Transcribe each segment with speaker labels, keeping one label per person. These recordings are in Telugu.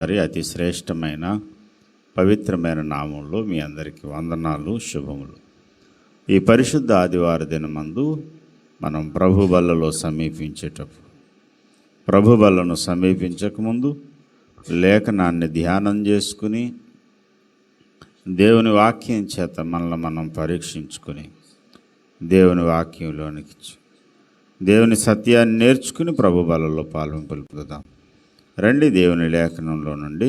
Speaker 1: మరి అతి శ్రేష్టమైన పవిత్రమైన నామంలో మీ అందరికీ వందనాలు, శుభములు. ఈ పరిశుద్ధ ఆదివార దినమందు మనం ప్రభు బల్లలో సమీపించేటప్పుడు, ప్రభు బల్లను సమీపించకముందు లేఖనాన్ని ధ్యానం చేసుకుని దేవుని వాక్యం చేత మనల్ని మనం పరీక్షించుకుని దేవుని వాక్యంలోనికి దేవుని సత్యాన్ని నేర్చుకుని ప్రభు బలలో పాల్పొందుదాం. రండి, దేవుని లేఖనంలో నుండి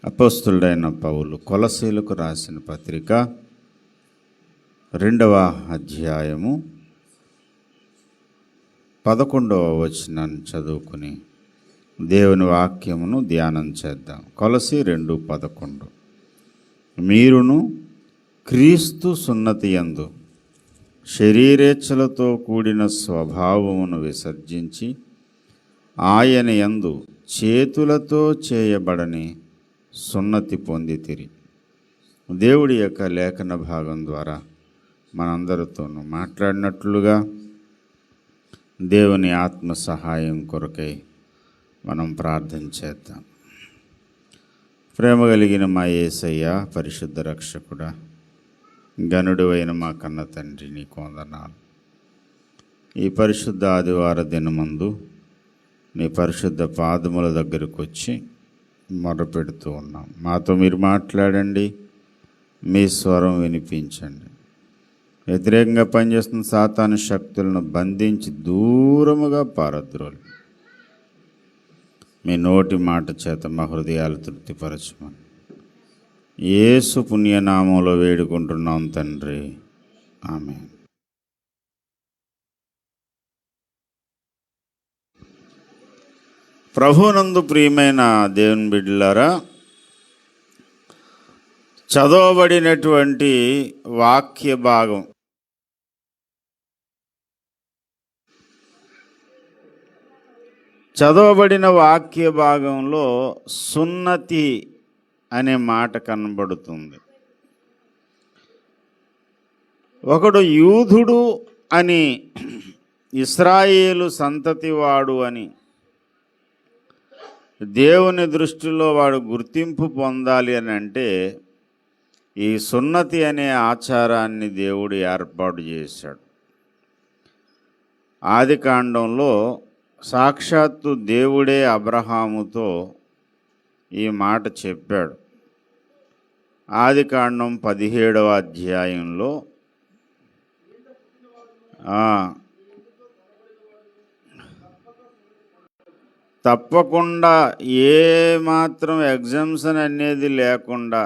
Speaker 1: అపోస్తులుడైన పౌలు కొలసీలకు రాసిన పత్రిక 2వ అధ్యాయము 11వ వచనాన్ని చదువుకుని దేవుని వాక్యమును ధ్యానం చేద్దాం. కొలసీ 2:11. మీరును క్రీస్తు సున్నతి యందు శరీరేచ్ఛలతో కూడిన స్వభావమును విసర్జించి ఆయన యందు చేతులతో చేయబడని సున్నతి పొందితిరి. దేవుడి యొక్క లేఖన భాగం ద్వారా మనందరితోనూ మాట్లాడినట్లుగా దేవుని ఆత్మ సహాయం కొరకై మనం ప్రార్థన చేద్దాం. ప్రేమ కలిగిన మా యేసయ్య, పరిశుద్ధ రక్షకుడా, గనుడు అయిన మా కన్న తండ్రి, నీకు వందనాలు. ఈ పరిశుద్ధ ఆదివార దినమందు నీ పరిశుద్ధ పాదముల దగ్గరకు వచ్చి మొరపెడుతూ ఉన్నాం. మాతో మీరు మాట్లాడండి, మీ స్వరం వినిపించండి. వ్యతిరేకంగా పనిచేస్తున్న సాతాను శక్తులను బంధించి దూరముగా పారద్రోలు. మీ నోటి మాట చేత మా హృదయాలు తృప్తిపరచమని యేసు పుణ్యనామంలో వేడుకుంటున్నాం తండ్రి, ఆమేన్. ప్రభునందు ప్రియమైన దేవుని బిడ్డలారా, చదవబడినటువంటి వాక్య భాగం భాగంలో సున్నతి అనే మాట కనబడుతుంది. ఒకడు యూదుడు అని, ఇశ్రాయేలు సంతతివాడు అని దేవుని దృష్టిలో వాడు గుర్తింపు పొందాలి అని అంటే ఈ సున్నతి అనే ఆచారాన్ని దేవుడు ఏర్పాటు చేశాడు. ఆదికాండంలో సాక్షాత్తు దేవుడే అబ్రహాముతో ఈ మాట చెప్పాడు. ఆదికాండం 17వ అధ్యాయంలో తప్పకుండా ఏ మాత్రం ఎగ్జామ్షన్ అనేది లేకుండా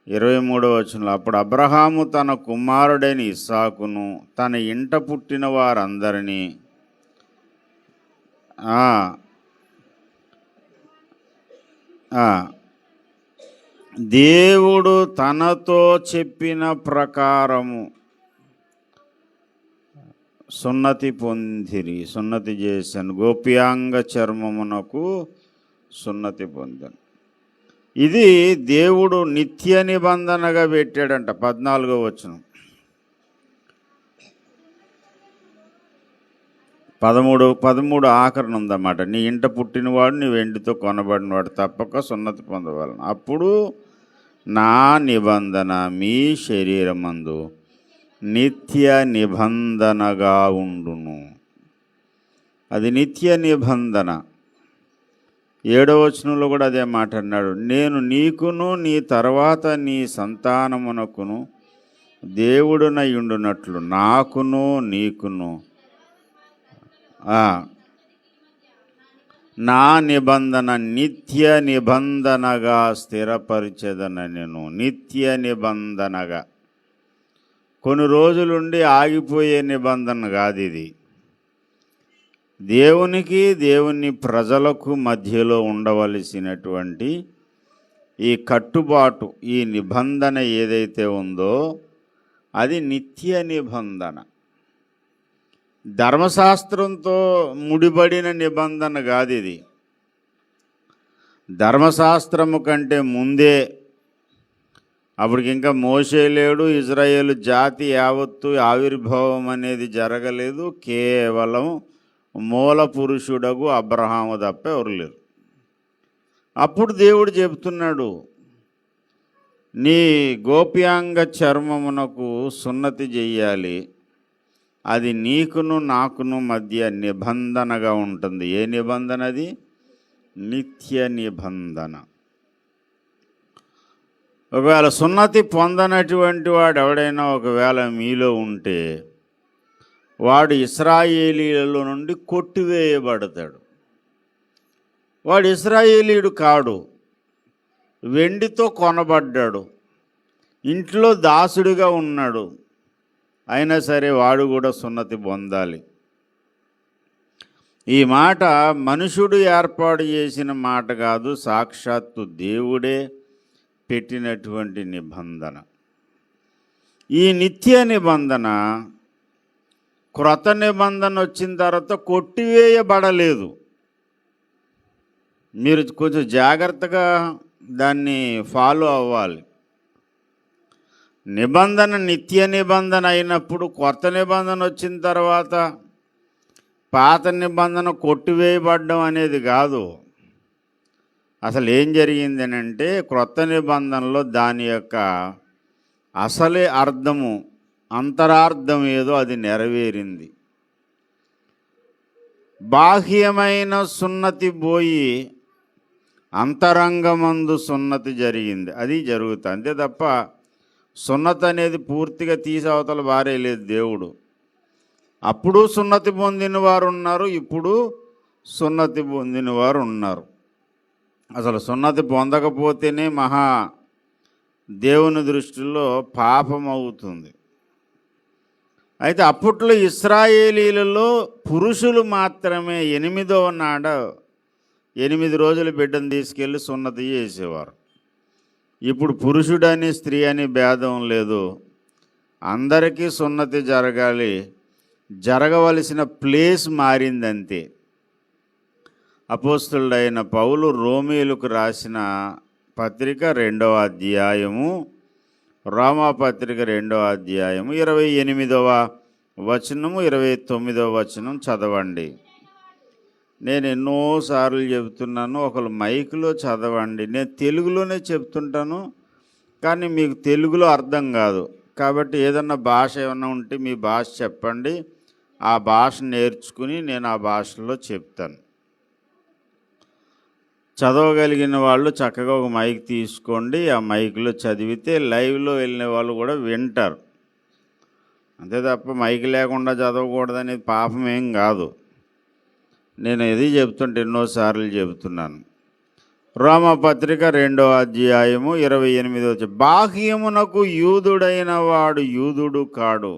Speaker 1: 23వ వచనంలో, అప్పుడు అబ్రహాము తన కుమారుడైన ఇస్సాకును తన ఇంట పుట్టిన వారందరినీ దేవుడు తనతో చెప్పిన ప్రకారము సున్నతి పొందిరి, సున్నతి చేశాను, గోప్యాంగ చర్మమునకు సున్నతి పొందాను. ఇది దేవుడు నిత్య నిబంధనగా పెట్టాడంట. 14వ వచనం, 13 ఆఖరణ ఉందన్నమాట. నీ ఇంట పుట్టినవాడు, నీ వెండితో కొనబడినవాడు తప్పక సున్నతి పొందవలను. అప్పుడు నా నిబంధన మీ శరీరమందు నిత్య నిబంధనగా ఉండును. అది నిత్య నిబంధన. 7వ వచనంలో కూడా అదే మాట అన్నాడు. నేను నీకును నీ తర్వాత నీ సంతానమునకును దేవుడునై ఉండునట్లు నాకును నీకును నా నిబంధన నిత్య నిబంధనగా స్థిరపరిచేదన. నేను నిత్య నిబంధనగా, కొన్ని రోజులుండి ఆగిపోయే నిబంధన కాదు ఇది. దేవునికి దేవుని ప్రజలకు మధ్యలో ఉండవలసినటువంటి ఈ కట్టుబాటు, ఈ నిబంధన ఏదైతే ఉందో అది నిత్య నిబంధన. ధర్మశాస్త్రంతో ముడిపడిన నిబంధన కాదు ఇది. ధర్మశాస్త్రము కంటే ముందే, అప్పటికి ఇంకా మోషే లేడు, ఇజ్రాయేలు జాతి యావత్తు ఆవిర్భావం అనేది జరగలేదు. కేవలం మూల పురుషుడగు అబ్రహాము తప్ప ఎవరు లేరు. అప్పుడు దేవుడు చెబుతున్నాడు, నీ గోప్యాంగ చర్మమునకు సున్నతి చెయ్యాలి, అది నీకును నాకును మధ్య నిబంధనగా ఉంటుంది. ఏ నిబంధన అది? నిత్య నిబంధన. ఒకవేళ సున్నతి పొందనటువంటి వాడు ఎవడైనా ఒకవేళ మీలో ఉంటే వాడు ఇశ్రాయేలీయుల నుండి కొట్టివేయబడతాడు. వాడు ఇశ్రాయేలీయుడు కాడు, వెండితో కొనబడ్డాడు, ఇంట్లో దాసుడిగా ఉన్నాడు, అయినా సరే వాడు కూడా సున్నతి పొందాలి. ఈ మాట మనుషుడు ఏర్పాటు చేసిన మాట కాదు, సాక్షాత్తు దేవుడే పెట్టినటువంటి నిబంధన. ఈ నిత్య నిబంధన క్రొత్త నిబంధన వచ్చిన తర్వాత కొట్టివేయబడలేదు. మీరు కొంచెం జాగ్రత్తగా దాన్ని ఫాలో అవ్వాలి. నిబంధన నిత్య నిబంధన అయినప్పుడు కొత్త నిబంధన వచ్చిన తర్వాత పాత నిబంధన కొట్టివేయబడడం అనేది కాదు. అసలు ఏం జరిగింది అంటే, క్రొత్త నిబంధనలో దాని యొక్క అసలే అర్థము, అంతరార్థం ఏదో అది నెరవేరింది. బాహ్యమైన సున్నతి పోయి అంతరంగమందు సున్నతి జరిగింది. అది జరుగుతుంది అంతే తప్ప సున్నతి అనేది పూర్తిగా తీసి అవతల బారేయలేదు దేవుడు. అప్పుడు సున్నతి పొందిన వారు ఉన్నారు, ఇప్పుడు సున్నతి పొందిన వారు ఉన్నారు. అసలు సున్నతి పొందకపోతేనే మహా దేవుని దృష్టిలో పాపం అవుతుంది. అయితే అప్పట్లో ఇశ్రాయేలీలలో పురుషులు మాత్రమే 8వ నాడ 8 రోజుల బిడ్డను తీసుకెళ్ళి సున్నతి చేసేవారు. ఇప్పుడు పురుషుడని స్త్రీ అని భేదం లేదు, అందరికీ సున్నతి జరగాలి. జరగవలసిన ప్లేస్ మారిందంతే. అపోస్తలుడైన పౌలు రోమీయులకు రాసిన పత్రిక 2వ అధ్యాయము, రోమాపత్రిక 2వ అధ్యాయము 28వ వచనము 29వ వచనం చదవండి. నేను ఎన్నోసార్లు చెబుతున్నాను, ఒకరు మైకులో చదవండి. నేను తెలుగులోనే చెప్తుంటాను, కానీ మీకు తెలుగులో అర్థం కాదు. కాబట్టి ఏదన్నా భాష ఏమన్నా ఉంటే మీ భాష చెప్పండి, ఆ భాష నేర్చుకుని నేను ఆ భాషలో చెప్తాను. చదవగలిగిన వాళ్ళు చక్కగా ఒక మైక్ తీసుకోండి, ఆ మైక్లో చదివితే లైవ్లో వెళ్ళిన వాళ్ళు కూడా వింటారు. అంతే తప్ప మైక్ లేకుండా చదవకూడదనేది పాపం ఏం కాదు. నేను ఇది చెప్తుంటే ఎన్నోసార్లు చెబుతున్నాను. రోమపత్రిక 2వ అధ్యాయము 28వ వచనం, బాహ్యమునకు యూదుడైన వాడు యూదుడు కాడు,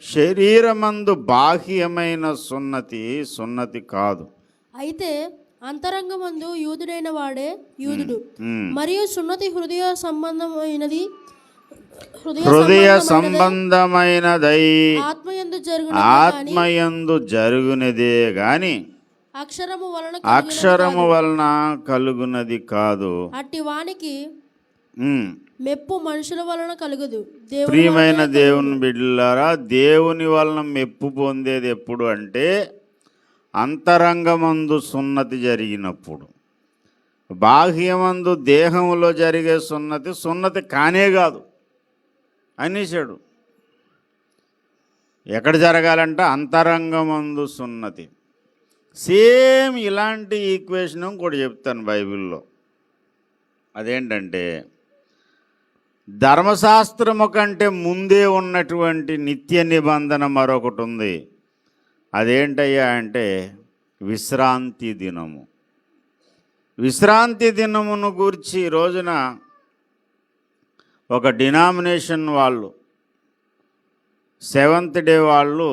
Speaker 1: శరీరమందు బాహ్యమైన సున్నతి కాదు.
Speaker 2: అయితే అంతరంగమందు యూదుడైన వాడే యూదుడు. మరియు సున్నతి హృదయ
Speaker 1: సంబంధమైనదై ఆత్మయందు జరుగునదే గాని అక్షరము వలన కలుగునది కాదు.
Speaker 2: అట్టి వానికి మెప్పు మనుషుల వలన కలుగదు.
Speaker 1: ప్రియమైన దేవుని బిడ్డలారా, దేవుని వలన మెప్పు పొందేది ఎప్పుడు అంటే అంతరంగమందు సున్నతి జరిగినప్పుడు. బాహ్యమందు దేహంలో జరిగే సున్నతి కానే కాదు అనేసాడు. ఎక్కడ జరగాలంట? అంతరంగమందు సున్నతి. సేమ్ ఇలాంటి ఈక్వేషన్ కూడా చెప్తాను బైబిల్లో. అదేంటంటే, ధర్మశాస్త్రము కంటే ముందే ఉన్నటువంటి నిత్య నిబంధన మరొకటి ఉంది. అదేంటయ్యా అంటే విశ్రాంతి దినము. విశ్రాంతి దినమును గురించి ఈ రోజున ఒక డినామినేషన్ వాళ్ళు, 7th డే వాళ్ళు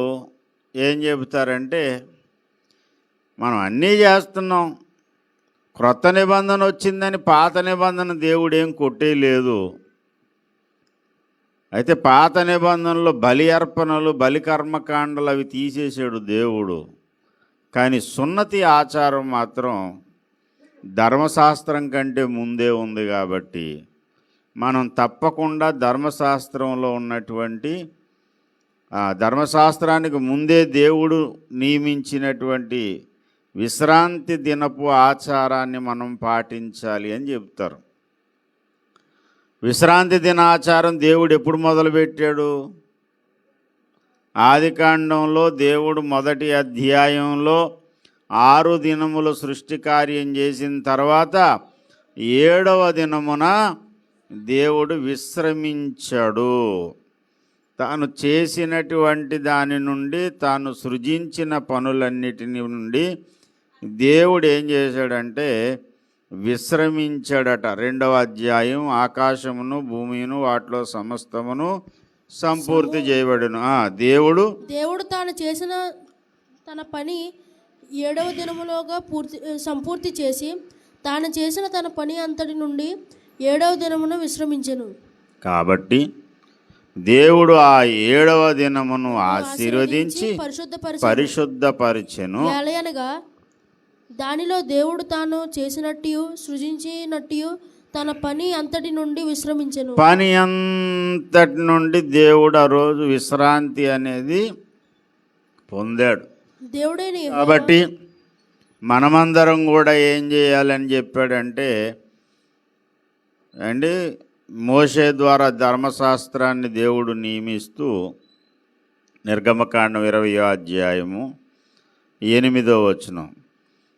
Speaker 1: ఏం చెబుతారంటే, మనం అన్నీ చేస్తున్నాం, క్రొత్త నిబంధన వచ్చిందని పాత నిబంధన దేవుడు ఏం కొట్టేయలేదు. అయితే పాత నిబంధనలో బలి అర్పణలు, బలి కర్మకాండలు అవి తీసేసాడు దేవుడు. కానీ సున్నతి ఆచారం మాత్రం ధర్మశాస్త్రం కంటే ముందే ఉంది. కాబట్టి మనం తప్పకుండా ధర్మశాస్త్రంలో ఉన్నటువంటి ధర్మశాస్త్రానికి ముందే దేవుడు నియమించినటువంటి విశ్రాంతి దినపు ఆచారాన్ని మనం పాటించాలి అని చెప్తారు. విశ్రాంతి దిన ఆచారం దేవుడు ఎప్పుడు మొదలుపెట్టాడు? ఆదికాండంలో దేవుడు మొదటి అధ్యాయంలో 6 దినములు సృష్టి కార్యం చేసిన తర్వాత 7వ దినమున దేవుడు విశ్రమించాడు. తాను చేసినటువంటి దాని నుండి, తాను సృజించిన పనులన్నిటిని నుండి దేవుడు ఏం చేశాడంటే విశ్రమించాడట. 2వ అధ్యాయం, ఆకాశమును భూమిను వాటిలో సమస్తమును సంపూర్తి చేయబడును. దేవుడు
Speaker 2: తాను చేసిన తన పని 7వ దినములోగా సంపూర్తి చేసి తాను చేసిన తన పని అంతటి నుండి 7వ దినమున విశ్రమించెను.
Speaker 1: కాబట్టి దేవుడు ఆ 7వ దినమును ఆశీర్వదించి పరిశుద్ధపరిచెను.
Speaker 2: అనగా దానిలో దేవుడు తాను చేసినట్టు సృజించినట్టు తన పని అంతటి నుండి విశ్రమించెను.
Speaker 1: పని అంతటి నుండి దేవుడు ఆ రోజు విశ్రాంతి అనేది పొందాడు.
Speaker 2: దేవుడేని
Speaker 1: కాబట్టి మనమందరం కూడా ఏం చేయాలని చెప్పాడంటే మోషే ద్వారా ధర్మశాస్త్రాన్ని దేవుడు నియమిస్తూ నిర్గమకాండం 20వ అధ్యాయము 8వ వచనం,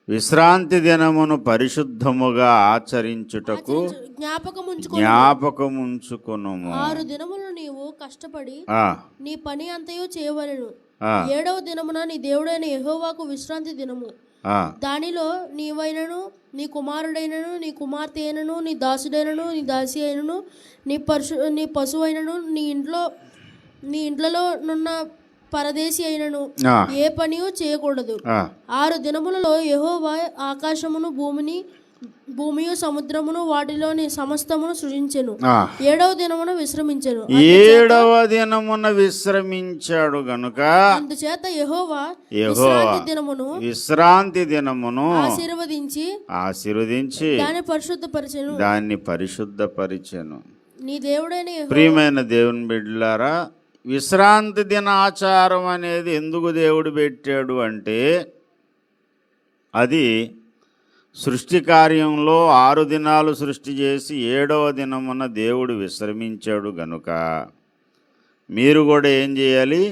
Speaker 1: విశ్రాంతి దినమును పరిశుద్ధముగా ఆచరించుటకు జ్ఞాపకముంచుకొను.
Speaker 2: 6 దినములు నీవు కష్టపడి నీ పని అంతయు చేయవలెను. 7వ దినమున నీ దేవుడైన యెహోవాకు విశ్రాంతి దినము. దానిలో నీవైనను, నీ కుమారుడైనను, నీ కుమార్తె అయినను, నీ దాసుడైనను, నీ దాసి అయినను, నీ పశువైనను, నీ ఇంట్లలో నున్న పరదేశి అయినను ఏ పనియు చేయకూడదు. 6 దినములలో యెహోవా ఆకాశమును భూమియు సముద్రమును వాటిలోని సమస్తమును సృజించెను. 7వ దినమున విశ్రమించెను.
Speaker 1: 7వ దినమున విశ్రమించాడు గనుక
Speaker 2: అందుచేత యెహోవా
Speaker 1: విశ్రాంతి దినమును ఆశీర్వదించి దాన్ని పరిశుద్ధపరిచెను.
Speaker 2: నీ దేవుడైన
Speaker 1: ప్రియమైన దేవుని బిడ్డలారా, విశ్రాంతి దిన ఆచారం అనేది ఎందుకు దేవుడు పెట్టాడు అంటే, అది సృష్టి కార్యంలో 6 దినాలు సృష్టి చేసి 7వ దినమున దేవుడు విశ్రమించాడు గనుక మీరు కూడా ఏం చేయాలి?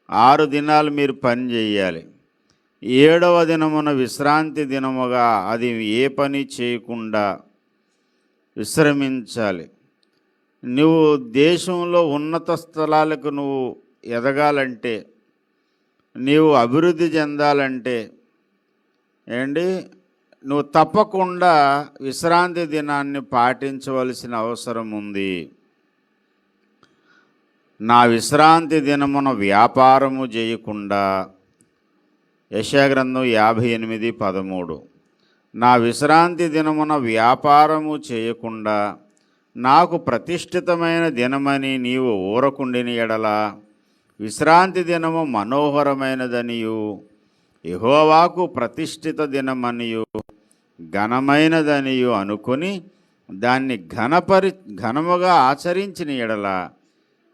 Speaker 1: 6 దినాలు మీరు పని చేయాలి. 7వ దినమున విశ్రాంతి దినముగా అది ఏ పని చేయకుండా విశ్రమించాలి. నువ్వు దేశంలో ఉన్నత స్థలాలకు నువ్వు ఎదగాలంటే, నీవు అభివృద్ధి చెందాలంటే నువ్వు తప్పకుండా విశ్రాంతి దినాన్ని పాటించవలసిన అవసరం ఉంది. నా విశ్రాంతి దినమున వ్యాపారము చేయకుండా, యెషయా గ్రంథం 58:13, నా విశ్రాంతి దినమున వ్యాపారము చేయకుండా నాకు ప్రతిష్ఠితమైన దినమని నీవు ఊరకుండిన ఎడల విశ్రాంతి దినము మనోహరమైనదనియు యెహోవాకు ప్రతిష్ఠిత దినమనియు ఘనమైనదనియు అనుకొని దాన్ని ఘనముగా ఆచరించిన ఎడల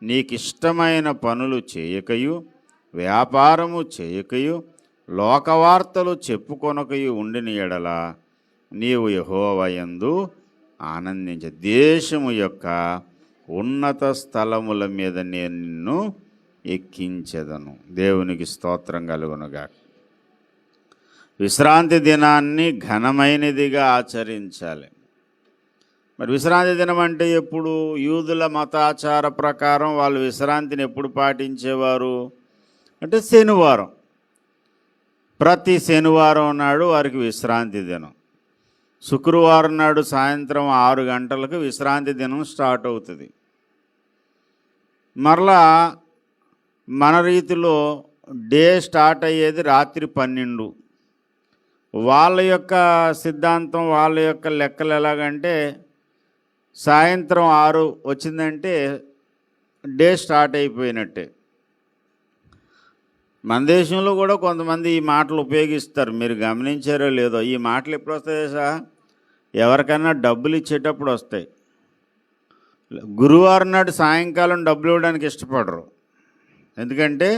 Speaker 1: నీకిష్టమైన పనులు చేయకయు వ్యాపారము చేయకయు లోకవార్తలు చెప్పుకొనకయు ఉండిన ఎడల నీవు యెహోవా యందు ఆనందించ, దేశము యొక్క ఉన్నత స్థలముల మీద నేను నిన్ను ఎక్కించెదను. దేవునికి స్తోత్రం కలుగునుగా. విశ్రాంతి దినాన్ని ఘనమైనదిగా ఆచరించాలి. మరి విశ్రాంతి దినం అంటే ఎప్పుడు? యూదుల మతాచార ప్రకారం వాళ్ళు విశ్రాంతిని ఎప్పుడు పాటించేవారు అంటే శనివారం. ప్రతి శనివారం నాడు వారికి విశ్రాంతి దినం. శుక్రవారం నాడు సాయంత్రం 6 గంటలకు విశ్రాంతి దినం స్టార్ట్ అవుతుంది. మరలా మన రీతిలో డే స్టార్ట్ అయ్యేది రాత్రి 12. వాళ్ళ యొక్క సిద్ధాంతం, వాళ్ళ యొక్క లెక్కలు ఎలాగంటే సాయంత్రం 6 వచ్చిందంటే డే స్టార్ట్ అయిపోయినట్టే. మన దేశంలో కూడా కొంతమంది ఈ మాటలు ఉపయోగిస్తారు. మీరు గమనించారో లేదో, ఈ మాటలు ఎప్పుడు వస్తాయో ఎవరికైనా డబ్బులు ఇచ్చేటప్పుడు వస్తాయి. గురువారం నాడు సాయంకాలం డబ్బులు ఇవ్వడానికి ఇష్టపడరు. ఎందుకంటే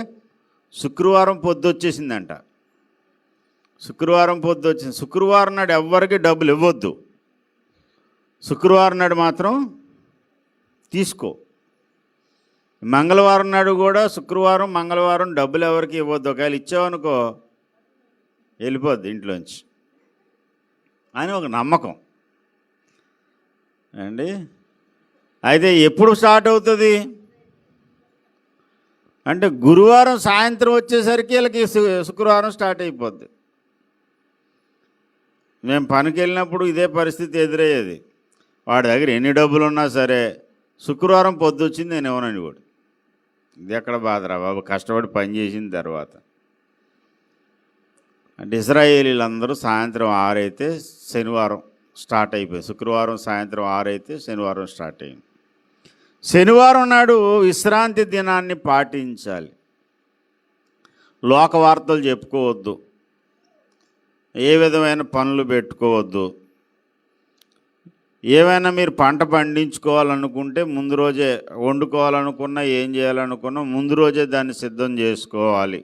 Speaker 1: శుక్రవారం పొద్దు వచ్చేసిందంట. శుక్రవారం పొద్దు వచ్చింది. శుక్రవారం నాడు ఎవ్వరికి డబ్బులు ఇవ్వద్దు, శుక్రవారం నాడు మాత్రం తీసుకో. మంగళవారం నాడు కూడా శుక్రవారం మంగళవారం డబ్బులు ఎవరికి ఇవ్వద్దు. ఒకవేళ ఇచ్చావనుకో వెళ్ళిపోద్ది ఇంట్లోంచి అని ఒక నమ్మకం అండి. అయితే ఎప్పుడు స్టార్ట్ అవుతుంది అంటే గురువారం సాయంత్రం వచ్చేసరికి వీళ్ళకి శుక్రవారం స్టార్ట్ అయిపోద్ది. మేము పనికి వెళ్ళినప్పుడు ఇదే పరిస్థితి ఎదురయ్యేది. వాడి దగ్గర ఎన్ని డబ్బులు ఉన్నా సరే శుక్రవారం పొద్దు వచ్చింది నేను ఇవ్వనని కూడా. ఇది ఎక్కడ బాధరా బాబు, కష్టపడి పని చేసిన తర్వాత. అంటే ఇశ్రాయేలీలందరూ సాయంత్రం 6 అయితే శనివారం స్టార్ట్ అయిపోయింది. శుక్రవారం సాయంత్రం 6 అయితే శనివారం స్టార్ట్ అయింది. శనివారం నాడు విశ్రాంతి దినాన్ని పాటించాలి. లోక వార్తలు చెప్పుకోవద్దు, ఏ విధమైన పనులు పెట్టుకోవద్దు. ఏమైనా మీరు పంట పండించుకోవాలనుకుంటే ముందు రోజే, వండుకోవాలనుకున్నా ఏం చేయాలనుకున్నా ముందు రోజే దాన్ని సిద్ధం చేసుకోవాలి.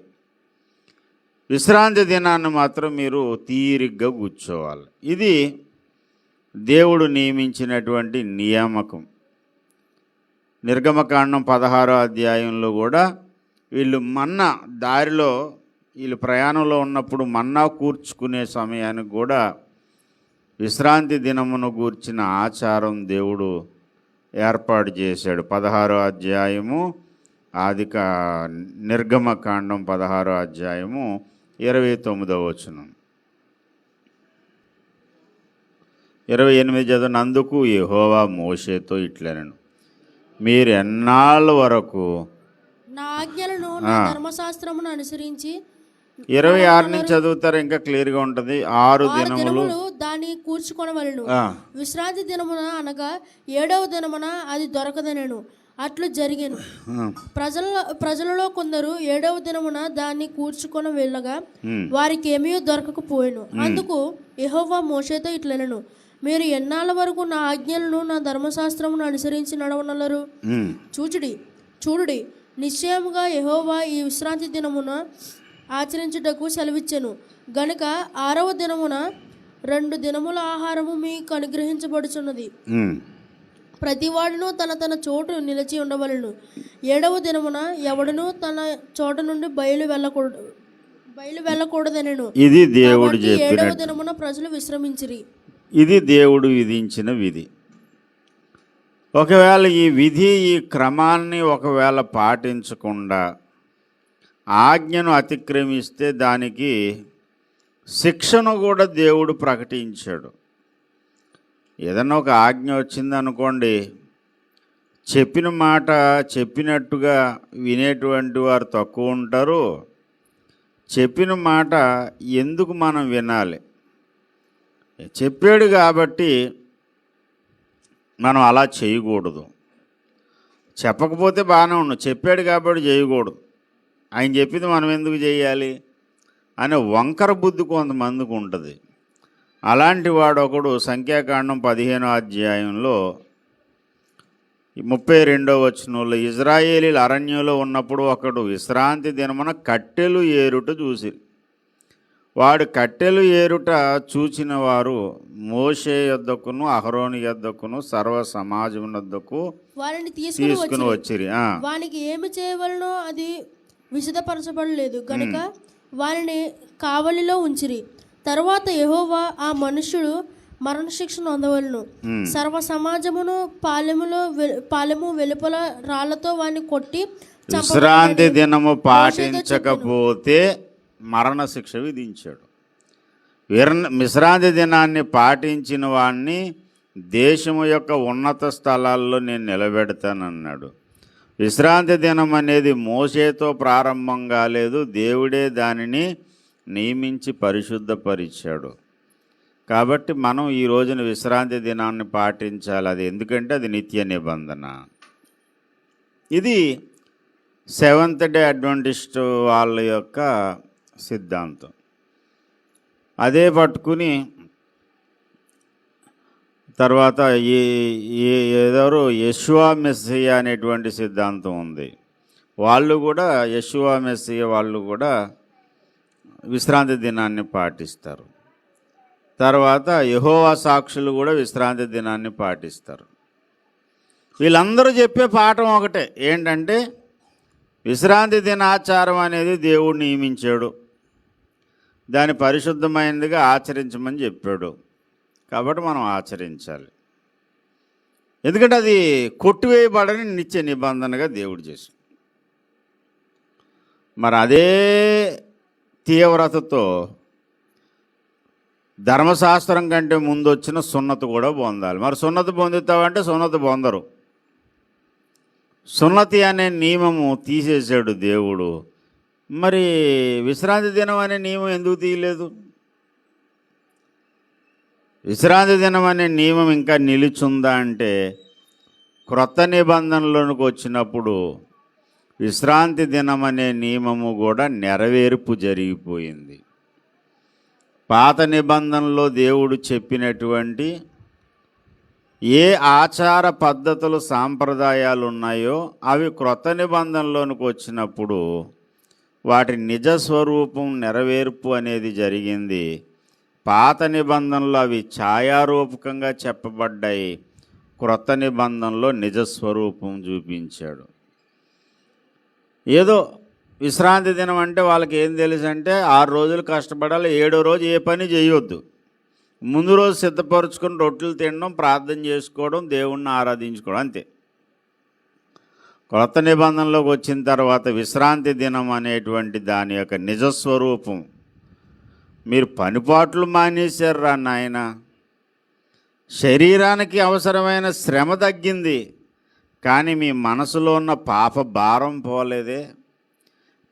Speaker 1: విశ్రాంతి దినాన్ని మాత్రం మీరు తీరిగ్గా కూర్చోవాలి. ఇది దేవుడు నియమించినటువంటి నియామకం. నిర్గమకాండం 16వ అధ్యాయంలో కూడా వీళ్ళు మన్నా దారిలో వీళ్ళు ప్రయాణంలో ఉన్నప్పుడు మన్నా కూర్చుకునే సమయానికి కూడా విశ్రాంతి దినమును గూర్చిన ఆచారం దేవుడు ఏర్పాటు చేశాడు. 16వ అధ్యాయము నిర్గమకాండం 16వ అధ్యాయము 29వ వచనం. 28 చదివినందుకు యెహోవా మోషేతో ఇట్లనెను, మీరు ఎన్నాళ్ళ వరకు
Speaker 2: నా ఆజ్ఞలను నా ధర్మశాస్త్రమును అనుసరించి
Speaker 1: 26 నుంచి చదువుతారు, ఇంకా క్లియర్గా ఉంటుంది. 6 దినములు
Speaker 2: దాన్ని కూర్చుకొనవలెను. విశ్రాంతి దినమున అనగా 7వ దినమున అది దొరకదనెను. అట్లు జరిగెను. ప్రజలలో కొందరు 7వ దినమున దాన్ని కూర్చుకొని వెళ్ళగా వారికి ఏమీ దొరకకపోయెను. అందుకు యెహోవా మోషేతో ఇట్లనెను, మీరు ఎన్నాళ్ళ వరకు నా ఆజ్ఞలను నా ధర్మశాస్త్రమును అనుసరించి నడవనలరు? చూడుడి, నిశ్చయముగా యెహోవా ఈ విశ్రాంతి దినమున ఆచరించుటకు సెలవిచ్చెను గనుక 6వ దినమున 2 దినముల ఆహారము మీకు అనుగ్రహించబడుచున్నది. ప్రతివాడును తన తన చోటు నిలిచి ఉండవలెను. 7వ దినమున ఎవడును తన చోట నుండి బయలు వెళ్ళకూడదనెను.
Speaker 1: ఇది దేవుడు చెప్పిన
Speaker 2: 7వ దినమున ప్రజలు విశ్రమించిరి.
Speaker 1: ఇది దేవుడు విధించిన విధి. ఒకవేళ ఈ విధి, ఈ క్రమాన్ని ఒకవేళ పాటించకుండా ఆజ్ఞను అతిక్రమిస్తే దానికి శిక్షను కూడా దేవుడు ప్రకటించాడు. ఏదన్నా ఒక ఆజ్ఞ వచ్చిందనుకోండి, చెప్పిన మాట చెప్పినట్టుగా వినేటువంటి వారు తక్కువ ఉంటారు. చెప్పిన మాట ఎందుకు మనం వినాలి? చెప్పాడు కాబట్టి మనం అలా చేయకూడదు. చెప్పకపోతే బాగానే ఉన్నాం, చెప్పాడు కాబట్టి చేయకూడదు. ఆయన చెప్పింది మనం ఎందుకు చేయాలి అనే వంకర బుద్ధి కొంతమందికి ఉంటుంది. అలాంటి వాడు ఒకడు సంఖ్యాకాండం 15వ అధ్యాయంలో 32వ వచనంలో, ఇశ్రాయేలీల అరణ్యంలో ఉన్నప్పుడు ఒకడు విశ్రాంతి దినమున కట్టెలు ఏరుట చూసి, వాడు కట్టెలు ఏరుట చూచిన వారు మోషే యొద్దకును అహరోను యొద్దకును సర్వ సమాజం యొద్దకు
Speaker 2: వారిని
Speaker 1: తీసుకుని వచ్చిరి.
Speaker 2: వానికి ఏమి చేయవలనో అది విశదపరచబడలేదు గనుక వారిని కావలిలో ఉంచిరి. తరువాత యెహోవా ఆ మనుష్యుడు మరణశిక్షను పొందవలెను. సర్వ సమాజమును పాలెము వెలుపల రాళ్లతో వారిని కొట్టి
Speaker 1: విశ్రాంతి దినము పాటించకపోతే మరణశిక్ష విధించాడు. విశ్రాంతి దినాన్ని పాటించిన వాడిని దేశము యొక్క ఉన్నత స్థలాల్లో నేను నిలబెడతానన్నాడు. విశ్రాంతి దినం అనేది మోషేతో ప్రారంభం కాలేదు, దేవుడే దానిని నియమించి పరిశుద్ధపరిచాడు. కాబట్టి మనం ఈ రోజున విశ్రాంతి దినాన్ని పాటించాలి. అది ఎందుకంటే అది నిత్య నిబంధన. ఇది సెవెంత్ డే అడ్వెంటిస్ట్ వాళ్ళ యొక్క సిద్ధాంతం. అదే పట్టుకుని తర్వాత ఏదెవరు యెషువా మెస్సియా అనేటువంటి సిద్ధాంతం ఉంది. వాళ్ళు కూడా యెషువా మెస్సియా వాళ్ళు కూడా విశ్రాంతి దినాన్ని పాటిస్తారు. తర్వాత యెహోవా సాక్షులు కూడా విశ్రాంతి దినాన్ని పాటిస్తారు. వీళ్ళందరూ చెప్పే పాఠం ఒకటే, ఏంటంటే విశ్రాంతి దినాచారం అనేది దేవుడు నియమించాడు, దాని పరిశుద్ధమైనదిగా ఆచరించమని చెప్పాడు, కాబట్టి మనం ఆచరించాలి. ఎందుకంటే అది కొట్టివేయబడని నిత్య నిబంధనగా దేవుడు చేశాడు. మరి అదే తీవ్రతతో ధర్మశాస్త్రం కంటే ముందు వచ్చిన సున్నతి కూడా పొందాలి. మరి సున్నతి పొందుతావంటే సున్నతి పొందరు. సున్నతి అనే నియమము తీసేశాడు దేవుడు. మరి విశ్రాంతి దినం అనే నియమం ఎందుకు తీయలేదు? విశ్రాంతి దినం అనే నియమం ఇంకా నిలుచుందా అంటే, క్రొత్త నిబంధనలోనికి వచ్చినప్పుడు విశ్రాంతి దినం అనే నియమము కూడా నెరవేర్పు జరిగిపోయింది. పాత నిబంధనలో దేవుడు చెప్పినటువంటి ఏ ఆచార పద్ధతులు సాంప్రదాయాలు ఉన్నాయో అవి క్రొత్త నిబంధనలోనికి వచ్చినప్పుడు వాటి నిజస్వరూపం నెరవేర్పు అనేది జరిగింది. పాత నిబంధనలు అవి ఛాయారూపకంగా చెప్పబడ్డాయి, క్రొత్త నిబంధనలో నిజస్వరూపం చూపించాడు. ఏదో విశ్రాంతి దినం అంటే వాళ్ళకి ఏం తెలుసు అంటే 6 రోజులు కష్టపడాలి, 7వ రోజు ఏ పని చేయొద్దు. ముందు రోజు సిద్ధపరచుకొని రొట్టెలు తినడం, ప్రార్థన చేసుకోవడం, దేవుణ్ణి ఆరాధించుకోవడం, అంతే. కొత్త నిబంధనలోకి వచ్చిన తర్వాత విశ్రాంతి దినం అనేటువంటి దాని యొక్క నిజస్వరూపం, మీరు పనిపాట్లు మానేశారు నాయన, శరీరానికి అవసరమైన శ్రమ తగ్గింది, కానీ మీ మనసులో ఉన్న పాప భారం పోలేదే.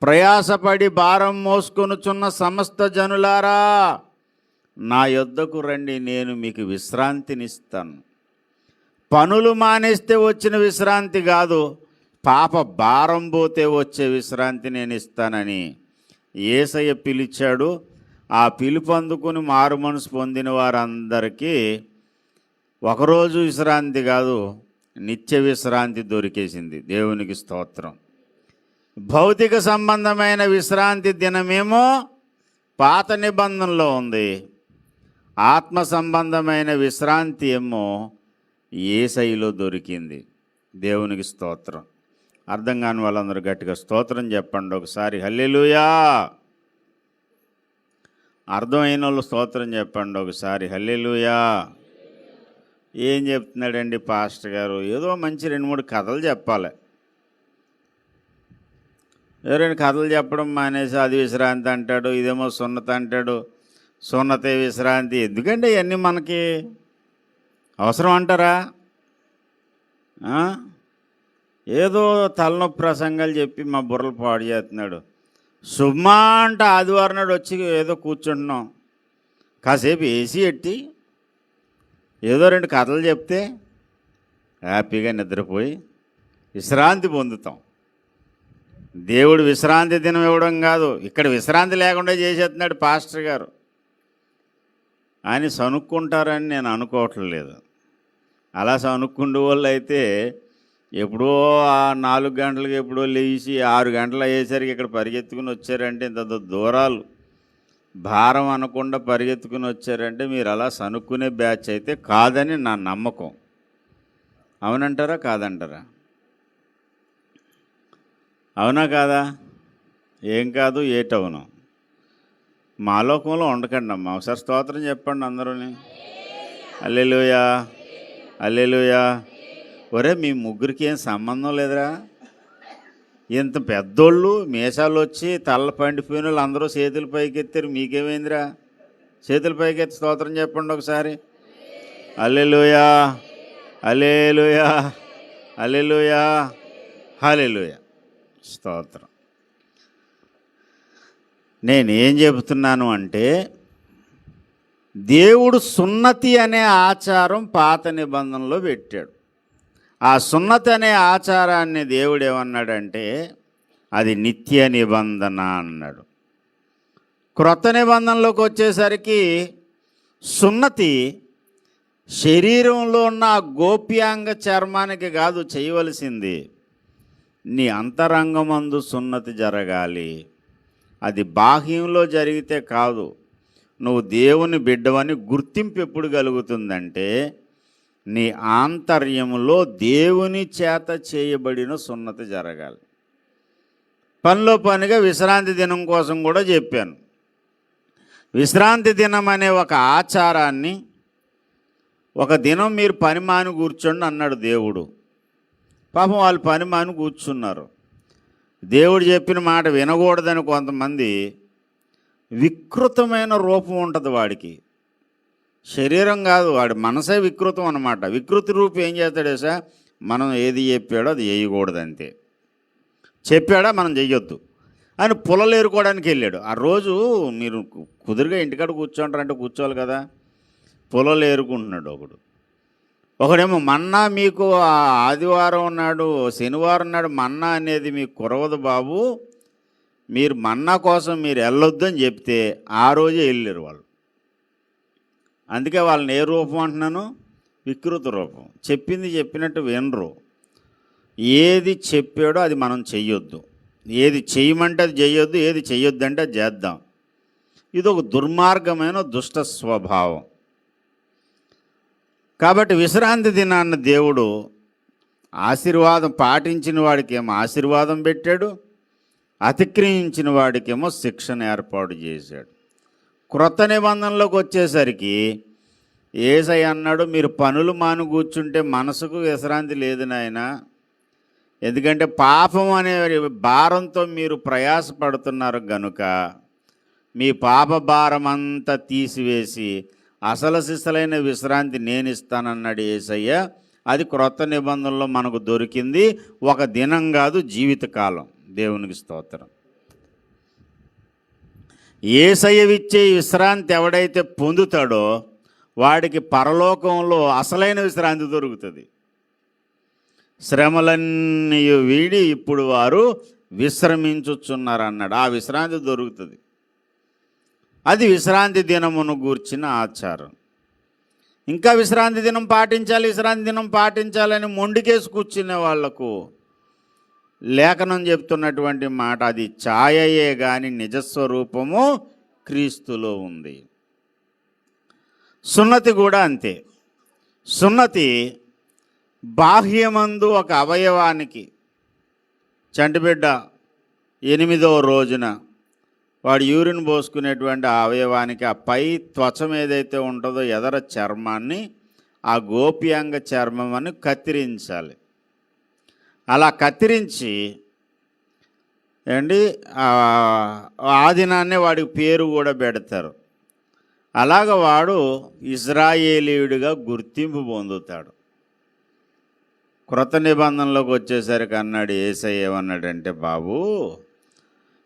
Speaker 1: ప్రయాసపడి భారం మోసుకొనుచున్న సమస్త జనులారా, నా యొద్దకు రండి, నేను మీకు విశ్రాంతినిస్తాను. పనులు మానేస్తే వచ్చిన విశ్రాంతి కాదు, పాప భారం పోతే వచ్చే విశ్రాంతి నేను ఇస్తానని యేసయ్య పిలిచాడు. ఆ పిలుపు అందుకుని మారు మనసు పొందిన వారందరికీ ఒకరోజు విశ్రాంతి కాదు, నిత్య విశ్రాంతి దొరికేసింది. దేవునికి స్తోత్రం. భౌతిక సంబంధమైన విశ్రాంతి దినమేమో పాత నిబంధనలో ఉంది, ఆత్మ సంబంధమైన విశ్రాంతి ఏమో యేసయ్యలో దొరికింది. దేవునికి స్తోత్రం. అర్థం కాని వాళ్ళందరూ గట్టిగా స్తోత్రం చెప్పండి ఒకసారి. హల్లెలూయా. అర్థమైన వాళ్ళు స్తోత్రం చెప్పండి ఒకసారి. హల్లెలూయా. ఏం చెప్తున్నాడండి పాస్టర్ గారు? ఏదో మంచి 2-3 కథలు చెప్పాలి. 2 కథలు చెప్పడం మానేసి అది విశ్రాంతి అంటాడు, ఇదేమో సున్నతి అంటాడు. సున్నతే విశ్రాంతి ఎందుకంటే ఇవన్నీ మనకి అవసరం అంటారా? ఏదో తలనొప్పి ప్రసంగాలు చెప్పి మా బుర్రలు పాడు చేస్తున్నాడు. సుమ్మా అంట ఆదివారం నాడు వచ్చి ఏదో కూర్చుంటున్నాం, కాసేపు ఏసీ ఎట్టి ఏదో 2 కథలు చెప్తే హ్యాపీగా నిద్రపోయి విశ్రాంతి పొందుతాం. దేవుడు విశ్రాంతి దినం ఇవ్వడం కాదు, ఇక్కడ విశ్రాంతి లేకుండా చేసేస్తున్నాడు పాస్టర్ గారు అని సనుక్కుంటారని నేను అనుకోవట్లేదు. అలా సనుక్కుండే వాళ్ళు అయితే ఎప్పుడో 4 గంటలకు ఎప్పుడో లేచి 6 గంటలు అయ్యేసరికి ఇక్కడ పరిగెత్తుకుని వచ్చారంటే, ఇంత దూరాలు భారం అనకుండా పరిగెత్తుకుని వచ్చారంటే మీరు అలా సనుక్కునే బ్యాచ్ అయితే కాదని నా నమ్మకం. అవునంటారా కాదంటారా? అవునా కాదా? ఏం కాదు ఏటవును. మా లోకంలో ఉండకండి అమ్మా. ఒకసారి స్తోత్రం చెప్పండి అందరూని. హల్లెలూయా, హల్లెలూయా. ఒరే మీ ముగ్గురికి ఏం సంబంధం లేదురా? ఇంత పెద్దోళ్ళు మీసాలు వచ్చి తల్ల పండిపోయిన వాళ్ళు అందరూ చేతులు పైకెత్తారు, మీకేమైందిరా? చేతులు పైకెత్తి స్తోత్రం చెప్పండి ఒకసారి. హల్లెలూయా, హల్లెలూయా, హల్లెలూయా, హల్లెలూయా. స్తోత్రం. నేనేం చెబుతున్నాను అంటే, దేవుడు సున్నతి అనే ఆచారం పాత నిబంధనలో పెట్టాడు. ఆ సున్నతి అనే ఆచారాన్ని దేవుడు ఏమన్నాడంటే అది నిత్య నిబంధన అన్నాడు. క్రొత్త నిబంధనలోకి వచ్చేసరికి సున్నతి శరీరంలో ఉన్న గోప్యాంగ చర్మానికి కాదు చేయవలసింది, నీ అంతరంగమందు సున్నతి జరగాలి. అది బాహ్యంలో జరిగితే కాదు. నువ్వు దేవుని బిడ్డవని గుర్తింపు ఎప్పుడు కలుగుతుందంటే నీ ఆంతర్యములో దేవుని చేత చేయబడిన సున్నతి జరగాలి. పనిలో పనిగా విశ్రాంతి దినం కోసం కూడా చెప్పాను. విశ్రాంతి దినం అనే ఒక ఆచారాన్ని, ఒక దినం మీరు పని మాని కూర్చోండి అన్నాడు దేవుడు. పాపం వాళ్ళు పని మాని కూర్చున్నారు. దేవుడు చెప్పిన మాట వినకూడదని కొంతమంది, వికృతమైన రూపం ఉంటుంది వాడికి, శరీరం కాదు వాడి మనసే వికృతం అన్నమాట. వికృతి రూపం ఏం చేస్తాడు సార్, మనం ఏది చెప్పాడో అది చేయకూడదు అంతే. చెప్పాడా మనం చెయ్యొద్దు అని పుల్లలేరుకోవడానికి వెళ్ళాడు. ఆ రోజు మీరు కుదురుగా ఇంటికాడ కూర్చోంటారంటే కూర్చోవాలి కదా. పుల్లలేరుకుంటున్నాడు ఒకడేమో మన్నా మీకు ఆదివారం నాడు శనివారం నాడు మన్నా అనేది మీకు కురవదు బాబు, మీరు మన్నా కోసం మీరు వెళ్ళొద్దు అని చెప్తే ఆ రోజే వెళ్ళారు వాళ్ళు. అందుకే వాళ్ళని ఏ రూపం అంటున్నాను, వికృత రూపం. చెప్పింది చెప్పినట్టు వినరు. ఏది చెప్పాడో అది మనం చెయ్యొద్దు, ఏది చేయమంటే అది చేయొద్దు, ఏది చెయ్యొద్దు అంటే అది చేద్దాం. ఇది ఒక దుర్మార్గమైన దుష్ట స్వభావం. కాబట్టి విశ్రాంతి దినాన్న దేవుడు ఆశీర్వాదం పాటించిన వాడికేమో ఆశీర్వాదం పెట్టాడు, అతిక్రమించిన వాడికేమో శిక్షణ ఏర్పాటు చేశాడు. క్రొత్త నిబంధనలోకి వచ్చేసరికి యేసయ్య అన్నాడు, మీరు పనులు మాను కూర్చుంటే మనసుకు విశ్రాంతి లేదు నాయన, ఎందుకంటే పాపం అనే భారంతో మీరు ప్రయాసపడుతున్నారు గనుక మీ పాప భారం అంతా తీసివేసి అసలు సిసలైన విశ్రాంతి నేను ఇస్తానన్నాడు యేసయ్య. అది క్రొత్త నిబంధనలో మనకు దొరికింది. ఒక దినం కాదు, జీవితకాలం. దేవునికి స్తోత్రం. యేసయ్య ఇచ్చే విశ్రాంతి ఎవడైతే పొందుతాడో వాడికి పరలోకంలో అసలైన విశ్రాంతి దొరుకుతుంది. శ్రమలన్నీ వీడి ఇప్పుడు వారు విశ్రమించుచున్నారు అన్నాడు. ఆ విశ్రాంతి దొరుకుతుంది. అది విశ్రాంతి దినమును గూర్చిన ఆచారం. ఇంకా విశ్రాంతి దినం పాటించాలి, విశ్రాంతి దినం పాటించాలని మొండికేసి కూర్చునే వాళ్లకు లేఖనం చెప్తున్నటువంటి మాట, అది ఛాయయే కానీ నిజస్వరూపము క్రీస్తులో ఉంది. సున్నతి కూడా అంతే. సున్నతి బాహ్యమందు ఒక అవయవానికి, చంటిబిడ్డ 8వ రోజున వాడు యూరిన్ పోసుకునేటువంటి ఆ అవయవానికి ఆ పై త్వచం ఏదైతే ఉంటుందో ఎదర చర్మాన్ని, ఆ గోప్యాంగ చర్మం అని కత్తిరించాలి. అలా కత్తిరించి ఆ దినాన్నే వాడికి పేరు కూడా పెడతారు. అలాగ వాడు ఇజ్రాయేలీయుడిగా గుర్తింపు పొందుతాడు. క్రొత్త నిబంధనలోకి వచ్చేసరికి అన్నాడు యేసయ్య ఏమన్నాడంటే, బాబు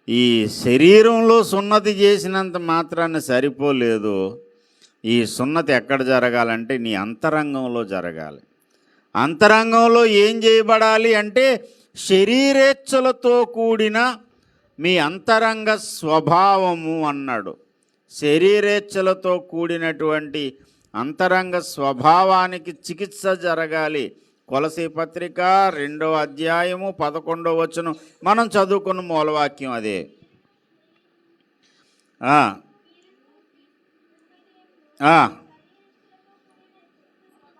Speaker 1: ఈ శరీరంలో సున్నతి చేసినంత మాత్రాన్ని సరిపోలేదు. ఈ సున్నతి ఎక్కడ జరగాలంటే నీ అంతరంగంలో జరగాలి. అంతరంగంలో ఏం చేయబడాలి అంటే శరీరేచ్ఛలతో కూడిన మీ అంతరంగ స్వభావము అన్నాడు. శరీరేచ్ఛలతో కూడినటువంటి అంతరంగ స్వభావానికి చికిత్స జరగాలి. కొలసీ పత్రిక 2వ అధ్యాయము 11వ వచనం మనం చదువుకున్న మూలవాక్యం అదే.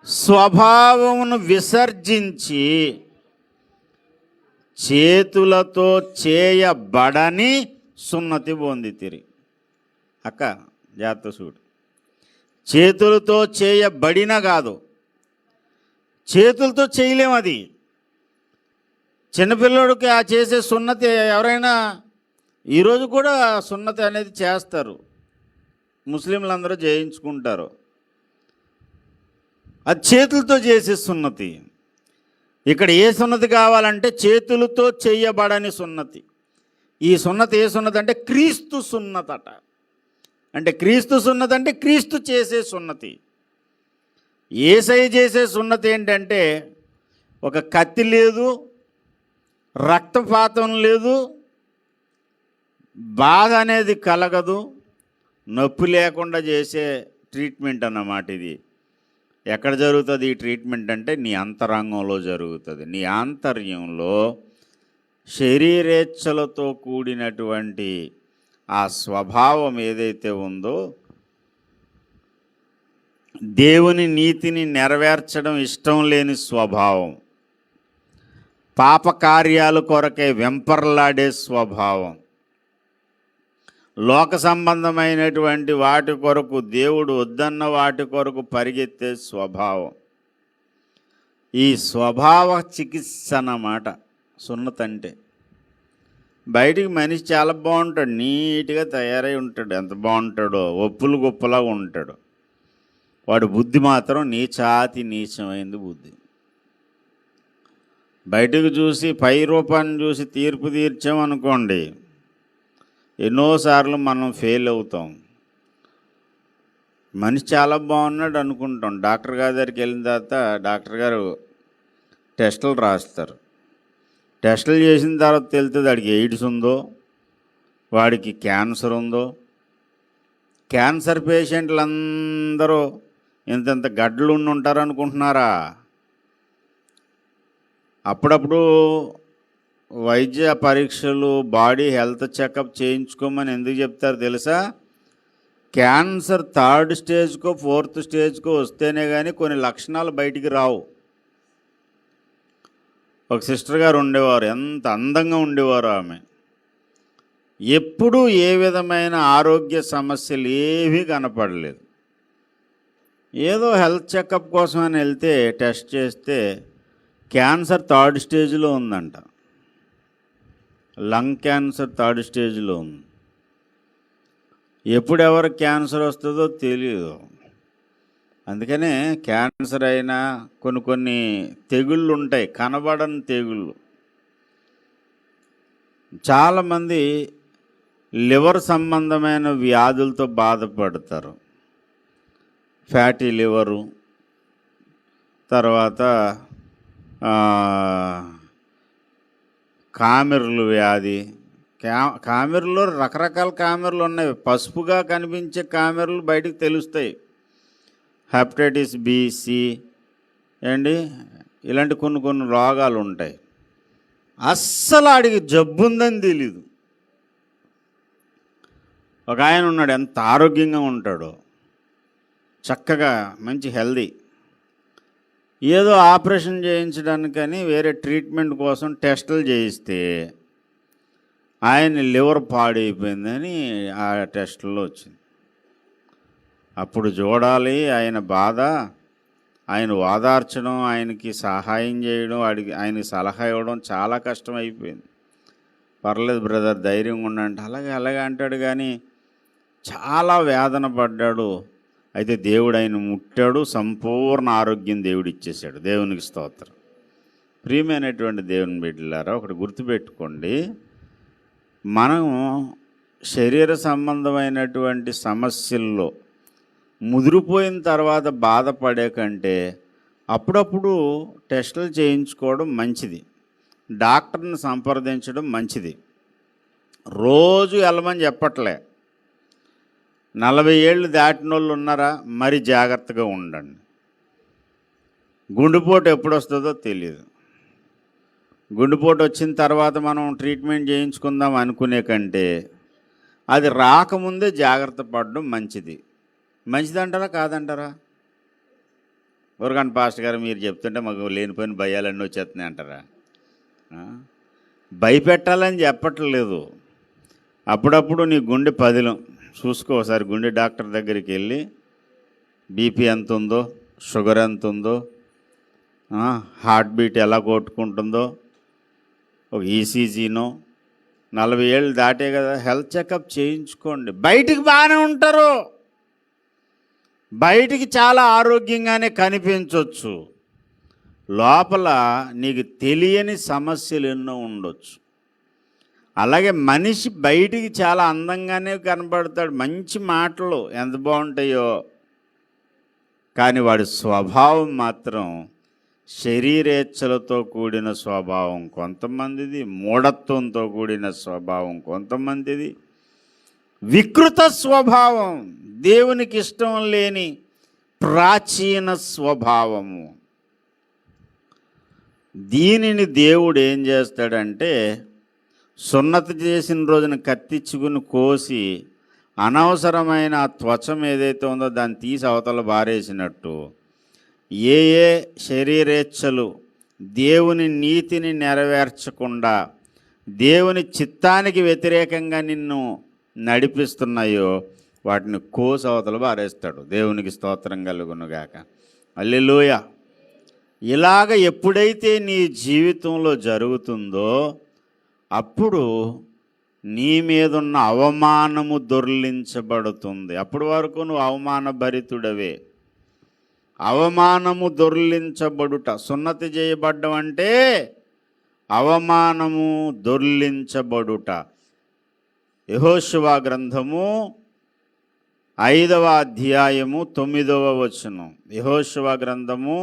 Speaker 1: స్వభావమును విసర్జించి చేతులతో చేయబడని సున్నతి పొందితిరి. అక్క జాగ్రత్త చూడు, చేతులతో చేయబడిన కాదు, చేతులతో చేయలేము. అది చిన్నపిల్లడికి ఆ చేసే సున్నతి ఎవరైనా ఈరోజు కూడా సున్నతి అనేది చేస్తారు, ముస్లింలందరూ చేయించుకుంటారు. అది చేతులతో చేసే సున్నతి. ఇక్కడ ఏ సున్నతి కావాలంటే చేతులతో చేయబడని సున్నతి. ఈ సున్నతి ఏ సున్నతి అంటే క్రీస్తు సున్నతట. అంటే క్రీస్తు సున్నతి అంటే క్రీస్తు చేసే సున్నతి. యేసయ్య చేసే సున్నతి ఏంటంటే ఒక కత్తి లేదు, రక్తపాతం లేదు, బాధ అనేది కలగదు, నొప్పి లేకుండా చేసే ట్రీట్మెంట్ అన్నమాట. ఇది ఎక్కడ జరుగుతుంది ఈ ట్రీట్మెంట్ అంటే నీ అంతరంగంలో జరుగుతుంది. నీ ఆంతర్యంలో శరీరేచ్ఛలతో కూడినటువంటి ఆ స్వభావం ఏదైతే ఉందో, దేవుని నీతిని నెరవేర్చడం ఇష్టం లేని స్వభావం, పాపకార్యాల కొరకే వెంపర్లాడే స్వభావం, లోక సంబంధమైనటువంటి వాటి కొరకు, దేవుడు వద్దన్న వాటి కొరకు పరిగెత్తే స్వభావం, ఈ స్వభావ చికిత్స అన్నమాట సున్నతంటే. బయటికి మనిషి చాలా బాగుంటాడు, నీట్గా తయారై ఉంటాడు, ఎంత బాగుంటాడో, ఒప్పులు గొప్పలాగా ఉంటాడు. వాడు బుద్ధి మాత్రం నీచాతి నీచమైంది బుద్ధి. బయటకు చూసి పై రూపాన్ని చూసి తీర్పు తీర్చామనుకోండి, ఎన్నోసార్లు మనం ఫెయిల్ అవుతాం. మనిషి చాలా బాగున్నాడు అనుకుంటాం. డాక్టర్ గారి దగ్గరికి వెళ్ళిన తర్వాత డాక్టర్ గారు టెస్టులు రాస్తారు. టెస్టులు చేసిన తర్వాత తెలుస్తుంది వాడికి ఎయిడ్స్ ఉందో, వాడికి క్యాన్సర్ ఉందో. క్యాన్సర్ పేషెంట్లందరూ ఇంతంత గడ్డలు ఉండి ఉంటారు అనుకుంటున్నారా? అప్పుడప్పుడు వైద్య పరీక్షలు, బాడీ హెల్త్ చెకప్ చేయించుకోమని ఎందుకు చెప్తారు తెలుసా? క్యాన్సర్ 3rd స్టేజ్కో 4th స్టేజ్కో వస్తేనే కానీ కొన్ని లక్షణాలు బయటికి రావు. ఒక సిస్టర్ గారు ఉండేవారు, ఎంత అందంగా ఉండేవారు ఆమె. ఎప్పుడూ ఏ విధమైన ఆరోగ్య సమస్యలు ఏవీ కనపడలేదు. ఏదో హెల్త్ చెకప్ కోసం అని వెళ్తే టెస్ట్ చేస్తే క్యాన్సర్ 3rd స్టేజ్లో ఉందంట. లంగ్ క్యాన్సర్ 3rd స్టేజ్లో ఉంది. ఎప్పుడు ఎవరికి క్యాన్సర్ వస్తుందో తెలియదు. అందుకనే క్యాన్సర్ అయినా కొన్ని తెగుళ్ళు ఉంటాయి, కనబడని తెగుళ్ళు. చాలామంది లివర్ సంబంధమైన వ్యాధులతో బాధపడతారు. ఫ్యాటీ లివరు, తర్వాత కామెర్లు వ్యాధి. కామెర్లో రకరకాల కామెర్లు ఉన్నాయి. పసుపుగా కనిపించే కామెర్లు బయటికి తెలుస్తాయి. హెపటైటిస్ బి, సి అండి, ఇలాంటి కొన్ని రోగాలు ఉంటాయి. అస్సలు ఆడికి జబ్బు ఉందని తెలీదు. ఒక ఆయన ఉన్నాడు, ఎంత ఆరోగ్యంగా ఉంటాడో, చక్కగా మంచి హెల్దీ. ఏదో ఆపరేషన్ చేయించడానికని వేరే ట్రీట్మెంట్ కోసం టెస్టులు చేయిస్తే ఆయన లివర్ పాడైపోయిందని ఆ టెస్టుల్లో వచ్చింది. అప్పుడు చూడాలి ఆయన బాధ, ఆయన ఓదార్చడం, ఆయనకి సహాయం చేయడం, ఆయనకి సలహా ఇవ్వడం చాలా కష్టం అయిపోయింది. పర్లేదు బ్రదర్, ధైర్యంగా ఉండంటే అలాగే అంటాడు. కానీ చాలా వేదన పడ్డాడు. అయితే దేవుడు ఆయన ముట్టాడు, సంపూర్ణ ఆరోగ్యం దేవుడు ఇచ్చేశాడు. దేవునికి స్తోత్రం. ప్రియమైనటువంటి దేవుని బిడ్డలారా, ఒకటి గుర్తుపెట్టుకోండి, మనం శరీర సంబంధమైనటువంటి సమస్యల్లో ముదిరిపోయిన తర్వాత బాధపడే కంటే అప్పుడప్పుడు టెస్టులు చేయించుకోవడం మంచిది, డాక్టర్ని సంప్రదించడం మంచిది. రోజు వెళ్ళమని చెప్పట్లే. 40 ఏళ్ళు దాటిన వాళ్ళు ఉన్నారా, మరి జాగ్రత్తగా ఉండండి. గుండెపోటు ఎప్పుడు వస్తుందో తెలియదు. గుండెపోటు వచ్చిన తర్వాత మనం ట్రీట్మెంట్ చేయించుకుందాం అనుకునే కంటే అది రాకముందే జాగ్రత్త పడడం మంచిది. మంచిదంటారా కాదంటారా? ఊరకండి పాస్టర్ గారు, మీరు చెప్తుంటే మాకు లేనిపోయిన భయాలన్నీ వచ్చేస్తున్నాయి అంటారా? భయపెట్టాలని చెప్పట్లేదు. అప్పుడప్పుడు నీ గుండె పదిలం చూసుకో. ఒకసారి గుండె డాక్టర్ దగ్గరికి వెళ్ళి బీపీ ఎంత ఉందో, షుగర్ ఎంత ఉందో, హార్ట్ బీట్ ఎలా కొట్టుకుంటుందో ఒక ఈసీజీనో. 40 ఏళ్ళు దాటే కదా, హెల్త్ చెకప్ చేయించుకోండి. బయటికి బాగానే ఉంటారు, బయటికి చాలా ఆరోగ్యంగానే కనిపించవచ్చు, లోపల నీకు తెలియని సమస్యలు ఎన్నో ఉండొచ్చు. అలాగే మనిషి బయటికి చాలా అందంగానే కనబడతాడు, మంచి మాటలు ఎంత బాగుంటాయో, కానీ వాడి స్వభావం మాత్రం శరీరేచ్ఛలతో కూడిన స్వభావం కొంతమందిది, మూఢత్వంతో కూడిన స్వభావం కొంతమందిది, వికృత స్వభావం, దేవునికి ఇష్టం లేని ప్రాచీన స్వభావము. దీనిని దేవుడు ఏం చేస్తాడంటే సున్నతి చేసిన రోజున కత్తిచ్చుకుని కోసి అనవసరమైన ఆ త్వచం ఏదైతే ఉందో దాన్ని తీసి అవతల బారేసినట్టు ఏ ఏ శరీరేచ్ఛలు దేవుని నీతిని నెరవేర్చకుండా దేవుని చిత్తానికి వ్యతిరేకంగా నిన్ను నడిపిస్తున్నాయో వాటిని కోసి అవతల బారేస్తాడు. దేవునికి స్తోత్రం కలుగునుగాక. హల్లెలూయా. ఇలాగ ఎప్పుడైతే నీ జీవితంలో జరుగుతుందో అప్పుడు నీ మీదున్న అవమానము దొర్లించబడుతుంది. అప్పటి వరకు నువ్వు అవమానభరితుడవే. అవమానము దొర్లించబడుట, సున్నతి చేయబడ్డం అంటే అవమానము దొర్లించబడుట. యెహోషువ గ్రంథము 5వ అధ్యాయము 9వ వచనం. యెహోషువ గ్రంథము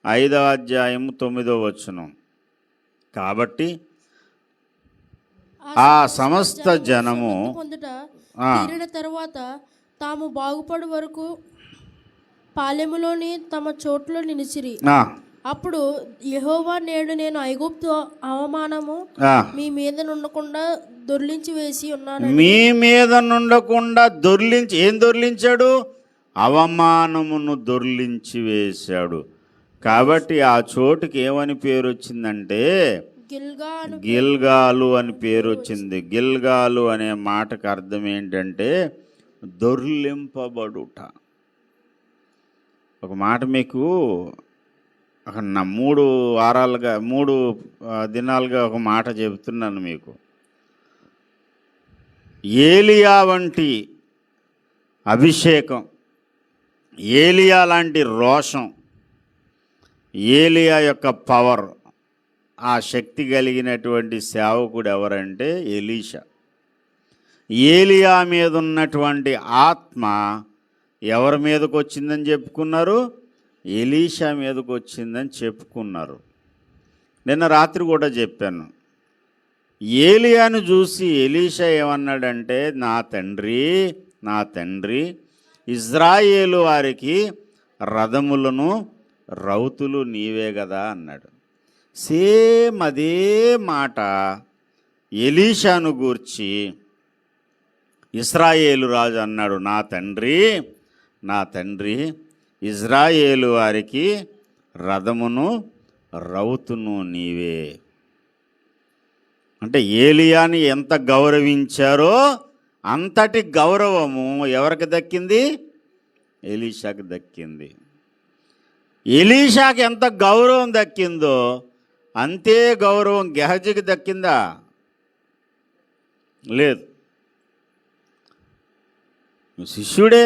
Speaker 1: 5వ అధ్యాయము 9వ వచనం. కాబట్టి ఆ సమస్త జనము
Speaker 2: పొందుట తీరిన తరువాత తాము బాగుపడు వరకు పాలెములోని తమ చోట్లో నిలిచిరి. అప్పుడు యెహోవా, నేడు నేను ఐగుప్తు అవమానము మీ మీద నుండకుండా దొర్లించి వేసి ఉన్నాను.
Speaker 1: మీ మీద నుండకుండా ఏం దొర్లించాడు? అవమానమును దొర్లించి వేశాడు. కాబట్టి ఆ చోటుకి ఏమని పేరు వచ్చిందంటే గిల్గాలు అని పేరు వచ్చింది. గిల్గాలు అనే మాటకు అర్థం ఏంటంటే దొర్లింపబడుట. ఒక మాట మీకు 3 దినాలుగా ఒక మాట చెబుతున్నాను మీకు. ఏలియా వంటి అభిషేకం, ఏలియా లాంటి రోషం, ఏలియా యొక్క పవర్, ఆ శక్తి కలిగినటువంటి సేవకుడు ఎవరంటే ఎలీషా. ఏలియా మీద ఉన్నటువంటి ఆత్మ ఎవరి మీదకి వచ్చిందని చెప్పుకున్నారు? ఎలీషా మీదకి వచ్చిందని చెప్పుకున్నారు. నిన్న రాత్రి కూడా చెప్పాను. ఏలియాను చూసి ఎలీషా ఏమన్నాడంటే, నా తండ్రి ఇజ్రాయేలు వారికి రథములను రౌతులు నీవే కదా అన్నాడు. సేమ్ అదే మాట ఎలీషాను గూర్చి ఇశ్రాయేలు రాజు అన్నాడు, నా తండ్రి ఇజ్రాయేలు వారికి రథమును రౌతును నీవే. అంటే ఏలియాని ఎంత గౌరవించారో అంతటి గౌరవము ఎవరికి దక్కింది? ఎలీషాకి దక్కింది. ఎలీషాకి ఎంత గౌరవం దక్కిందో అంతే గౌరవం గెహజీకి దక్కిందా? లేదు. శిష్యుడే,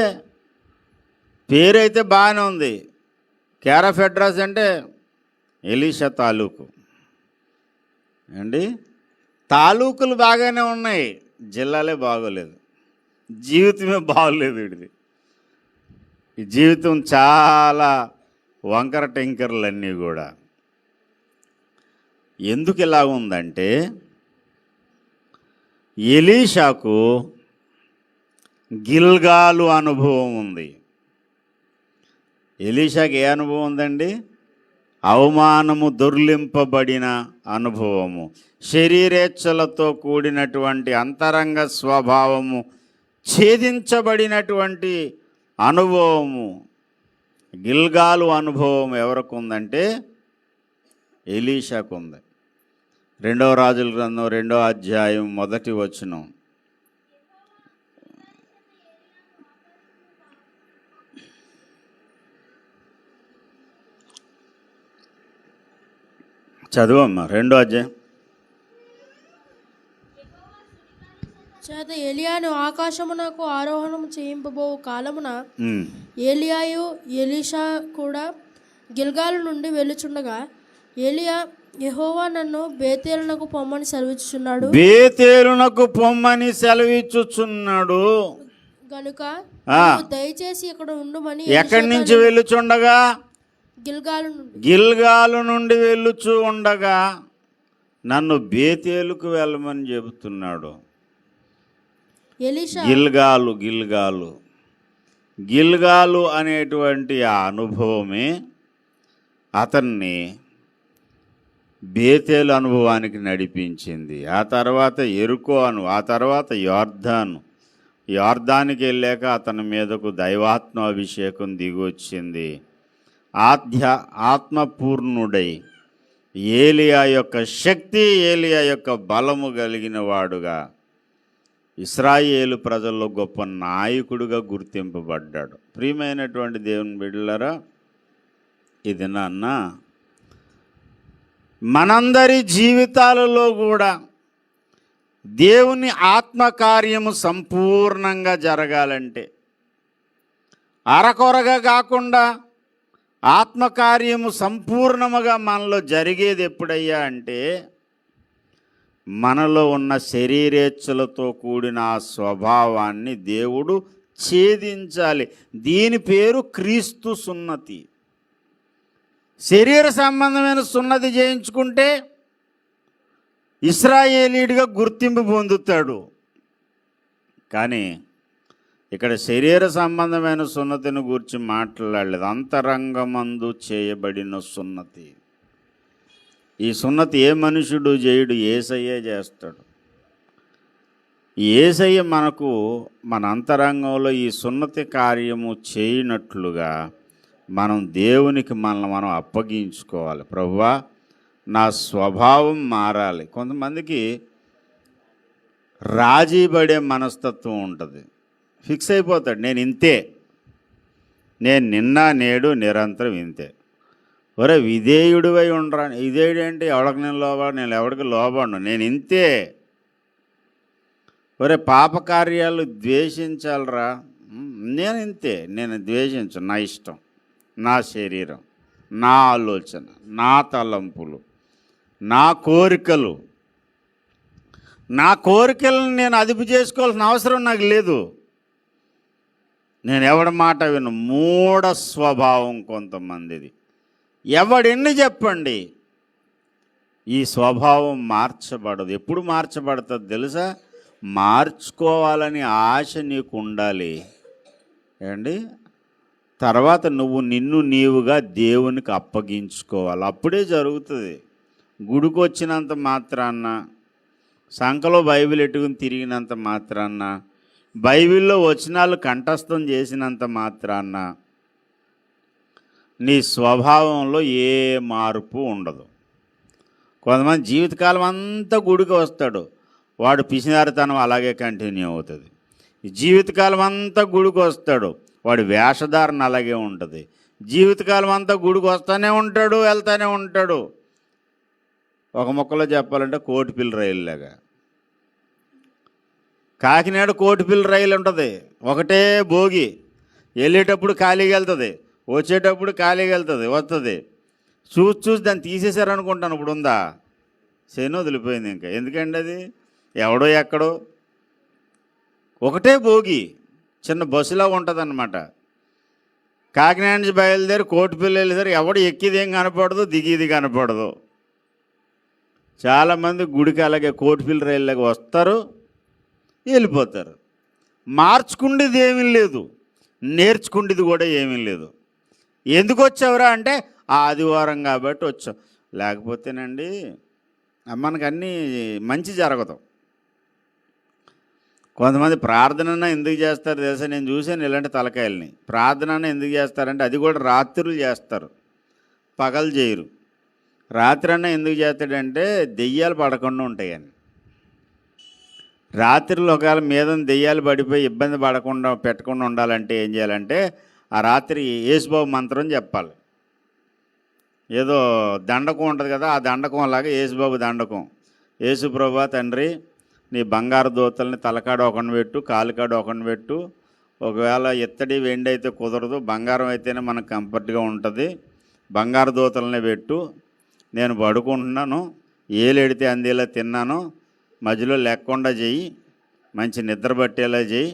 Speaker 1: పేరైతే బాగానే ఉంది. కేర్ ఆఫ్ అడ్రస్ అంటే ఎలీషా తాలూకు అండి. తాలూకులు బాగానే ఉన్నాయి, జిల్లాలే బాగోలేదు, జీవితమే బాగోలేదు. వీడిది ఈ జీవితం చాలా వంకర టెంకర్లన్నీ కూడా. ఎందుకు ఇలా ఉందంటే ఎలీషాకు గిల్గాలు అనుభవం ఉంది. ఎలీషాకి ఏ అనుభవం ఉందండి? అవమానము దొర్లింపబడిన అనుభవము, శరీరేచ్ఛలతో కూడినటువంటి అంతరంగ స్వభావము ఛేదించబడినటువంటి అనుభవము. గిల్గాలు అనుభవం ఎవరికి ఉందంటే ఎలీషాకు ఉంది. 2వ రాజుల గ్రంథం 2వ అధ్యాయం 1వ వచనం. చదువమ్మా 2వ అధ్యాయం.
Speaker 2: చేత ఏలియాను ఆకాశమునకు ఆరోహణం చేయింపబో కాలమున ఏలియాయు ఎలీషా కూడా గిల్గాలు నుండి వెళ్ళుచుండగా ఏలియా, యెహోవా నన్ను బేతేలునకు పొమ్మని సెలవిచ్చుచున్నాడు గనుక దయచేసి ఇక్కడ ఉండుమని.
Speaker 1: ఎక్కడి నుంచి వెళ్ళుచుండగా? గిల్గాలు నుండి వెళ్ళుచూ ఉండగా నన్ను బేతేలుకు వెళ్ళమని చెబుతున్నాడు. గిల్గాలు అనేటువంటి ఆ అనుభవమే అతన్ని బేతేలు అనుభవానికి నడిపించింది. ఆ తర్వాత ఎరుకో ఆ తర్వాత యోర్దానికి వెళ్ళాక అతని మీదకు దైవాత్మ అభిషేకం దిగొచ్చింది. ఆత్మపూర్ణుడై ఏలియా యొక్క శక్తి, ఏలియా యొక్క బలము కలిగిన వాడుగా ఇశ్రాయేలు ప్రజల్లో గొప్ప నాయకుడిగా గుర్తింపబడ్డాడు. ప్రియమైనటువంటి దేవుని బిడ్డలారా, ఇది నాన్న మనందరి జీవితాలలో కూడా దేవుని ఆత్మకార్యము సంపూర్ణంగా జరగాలంటే, అరకొరగా కాకుండా ఆత్మకార్యము సంపూర్ణముగా మనలో జరిగేది ఎప్పుడయ్యా అంటే, మనలో ఉన్న శరీరేచ్ఛలతో కూడిన ఆ స్వభావాన్ని దేవుడు ఛేదించాలి. దీని పేరు క్రీస్తు సున్నతి. శరీర సంబంధమైన సున్నతి చేయించుకుంటే ఇశ్రాయేలీయుడిగా గుర్తింపు పొందుతాడు. కానీ ఇక్కడ శరీర సంబంధమైన సున్నతిని గురించి మాట్లాడలేదు, అంతరంగమందు చేయబడిన సున్నతి. ఈ సున్నతి ఏ మనుషుడు చేయడు, యేసయ్యే చేస్తాడు. యేసయ్య మనకు మన అంతరంగంలో ఈ సున్నతి కార్యము చేయనట్లుగా మనం దేవునికి మనల్ని మనం అప్పగించుకోవాలి. ప్రభువా, నా స్వభావం మారాలి. కొంతమందికి రాజీ పడే మనస్తత్వం ఉంటుంది. ఫిక్స్ అయిపోతాడు, నేను ఇంతే, నేను నిన్న నేడు నిరంతరం ఇంతే. ఒరే విధేయుడివై ఉండరా. విధేయుడు ఏంటి? ఎవడికి నేను లోబడి, నేను ఎవడికి లోబడను, నేను ఇంతే. ఒరే పాపకార్యాలు ద్వేషించాలరా, నేను ఇంతే, నేను ద్వేషించను, నా ఇష్టం, నా శరీరం, నా ఆలోచన, నా తలంపులు, నా కోరికలను నేను అదుపు చేసుకోవాల్సిన అవసరం నాకు లేదు. నేను ఎవడి మాట విను. మూఢ స్వభావం కొంతమందిది. ఎవడెన్ని చెప్పండి, ఈ స్వభావం మార్చబడదు. ఎప్పుడు మార్చబడుతుంది తెలుసా? మార్చుకోవాలని ఆశ నీకు ఉండాలి ఏమండి. తర్వాత నువ్వు నిన్ను నీవుగా దేవునికి అప్పగించుకోవాలి. అప్పుడే జరుగుతుంది. గుడికి వచ్చినంత మాత్రాన్న, సంకలో బైబిల్ ఎట్టుకుని తిరిగినంత మాత్రాన్న, బైబిల్లో వచనాలు కంఠస్థం చేసినంత మాత్రాన్న నీ స్వభావంలో ఏ మార్పు ఉండదు. కొంతమంది జీవితకాలం అంతా గుడికి వస్తాడు, వాడు పిసినారితనం అలాగే కంటిన్యూ అవుతుంది. జీవితకాలం అంతా గుడికి వస్తాడు, వాడి వేషధారణ అలాగే ఉంటుంది. జీవితకాలం అంతా గుడికి వస్తూనే ఉంటాడు, వెళ్తూనే ఉంటాడు. ఒక ముక్కలో చెప్పాలంటే కోటిపిల్ల రైలులాగా. కాకినాడ కోటిపిల్ల రైలు ఉంటుంది, ఒకటే భోగి. వెళ్ళేటప్పుడు ఖాళీగా వెళ్తుంది, వచ్చేటప్పుడు ఖాళీగా వస్తుంది. చూసి దాన్ని తీసేశారనుకుంటాను. ఇప్పుడు ఉందా? శని వదిలిపోయింది. ఇంకా ఎందుకండి అది? ఎవడో ఎక్కడో ఒకటే భోగి, చిన్న బస్సులా ఉంటుంది అన్నమాట. కాకినాడ నుంచి బయలుదేరి కోటిపిల్ల వెళ్ళేసరి ఎవడు ఎక్కిది ఏం కనపడదు, దిగిది కనపడదు. చాలామంది గుడికి అలాగే కోటిపిల్ల రైలులాగా వస్తారు, వెళ్ళిపోతారు. మార్చుకుండేది ఏమీ లేదు, నేర్చుకుండేది కూడా ఏమీ లేదు. ఎందుకు వచ్చావురా అంటే ఆదివారం కాబట్టి వచ్చావు. లేకపోతేనండి మనకు అన్నీ మంచి జరగదు. కొంతమంది ప్రార్థన ఎందుకు చేస్తారు తెలుసా? నేను చూశాను ఇలాంటి తలకాయలని. ప్రార్థన ఎందుకు చేస్తారంటే అది కూడా రాత్రులు చేస్తారు, పగలు చేయరు. రాత్రి అన్న ఎందుకు చేస్తాడంటే దెయ్యాలు పడకుండా ఉంటాయని. రాత్రిలో ఒకవేళ మీద దెయ్యాలు పడిపోయి ఇబ్బంది పెట్టకుండా ఉండాలంటే ఏం చేయాలంటే ఆ రాత్రి యేసుబాబు మంత్రం చెప్పాలి. ఏదో దండకం ఉంటుంది కదా, ఆ దండకం అలాగే యేసుబాబు దండకం. యేసు ప్రభువా తండ్రి, నీ బంగారు దూతల్ని తలకాడ ఒకని పెట్టు, కాలుకాడ ఒకని పెట్టు. ఒకవేళ ఇత్తడి వెండి అయితే కుదరదు, బంగారం అయితేనే మనకు కంఫర్ట్గా ఉంటుంది. బంగారు దూతలనే పెట్టు. నేను పడుకుంటున్నాను, ఏలెడితే అందేలా తిన్నాను, మధ్యలో లేకుండా చెయ్యి, మంచి నిద్ర పట్టేలా చెయ్యి.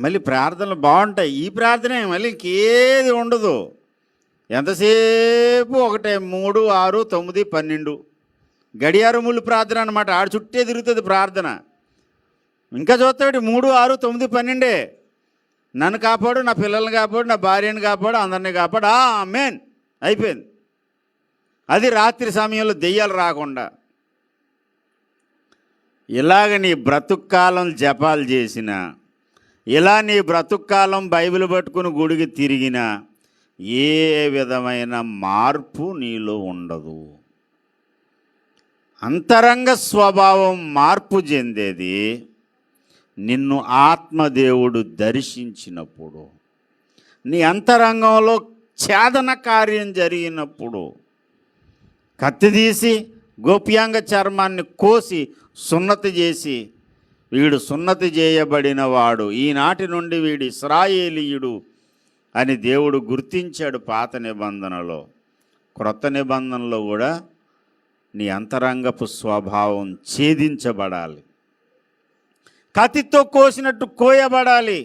Speaker 1: మళ్ళీ ప్రార్థనలు బాగుంటాయి. ఈ ప్రార్థనే మళ్ళీ ఇంకేది ఉండదు. ఎంతసేపు ఒకటే 3, 6, 9, 12 గడియారములు ప్రార్థన అనమాట. ఆడు చుట్టే తిరుగుతుంది ప్రార్థన. ఇంకా చూస్తాడు 3, 6, 9, 12. నన్ను కాపాడు, నా పిల్లల్ని కాపాడు, నా భార్యని కాపాడు, అందరినీ కాపాడు. ఆమేన్ అయిపోయింది. అది రాత్రి సమయంలో దెయ్యాలు రాకుండా. ఇలాగ నీ బ్రతుక్కాలం జపాలు చేసిన, ఇలా నీ బ్రతుక్కాలం బైబిల్ పట్టుకుని గుడికి తిరిగినా ఏ విధమైన మార్పు నీలో ఉండదు. అంతరంగ స్వభావం మార్పు చెందేది నిన్ను ఆత్మదేవుడు దర్శించినప్పుడు, నీ అంతరంగంలో ఛేదన కార్యం జరిగినప్పుడు, కత్తి తీసి గోప్యాంగ చర్మాన్ని కోసి సున్నతి చేసి, వీడు సున్నతి చేయబడిన వాడు, ఈనాటి నుండి వీడు ఇశ్రాయేలీయుడు అని దేవుడు గుర్తించాడు పాత నిబంధనలో. క్రొత్త నిబంధనలో కూడా నీ అంతరంగపు స్వభావం ఛేదించబడాలి, కత్తితో కోసినట్టు కోయబడాలి.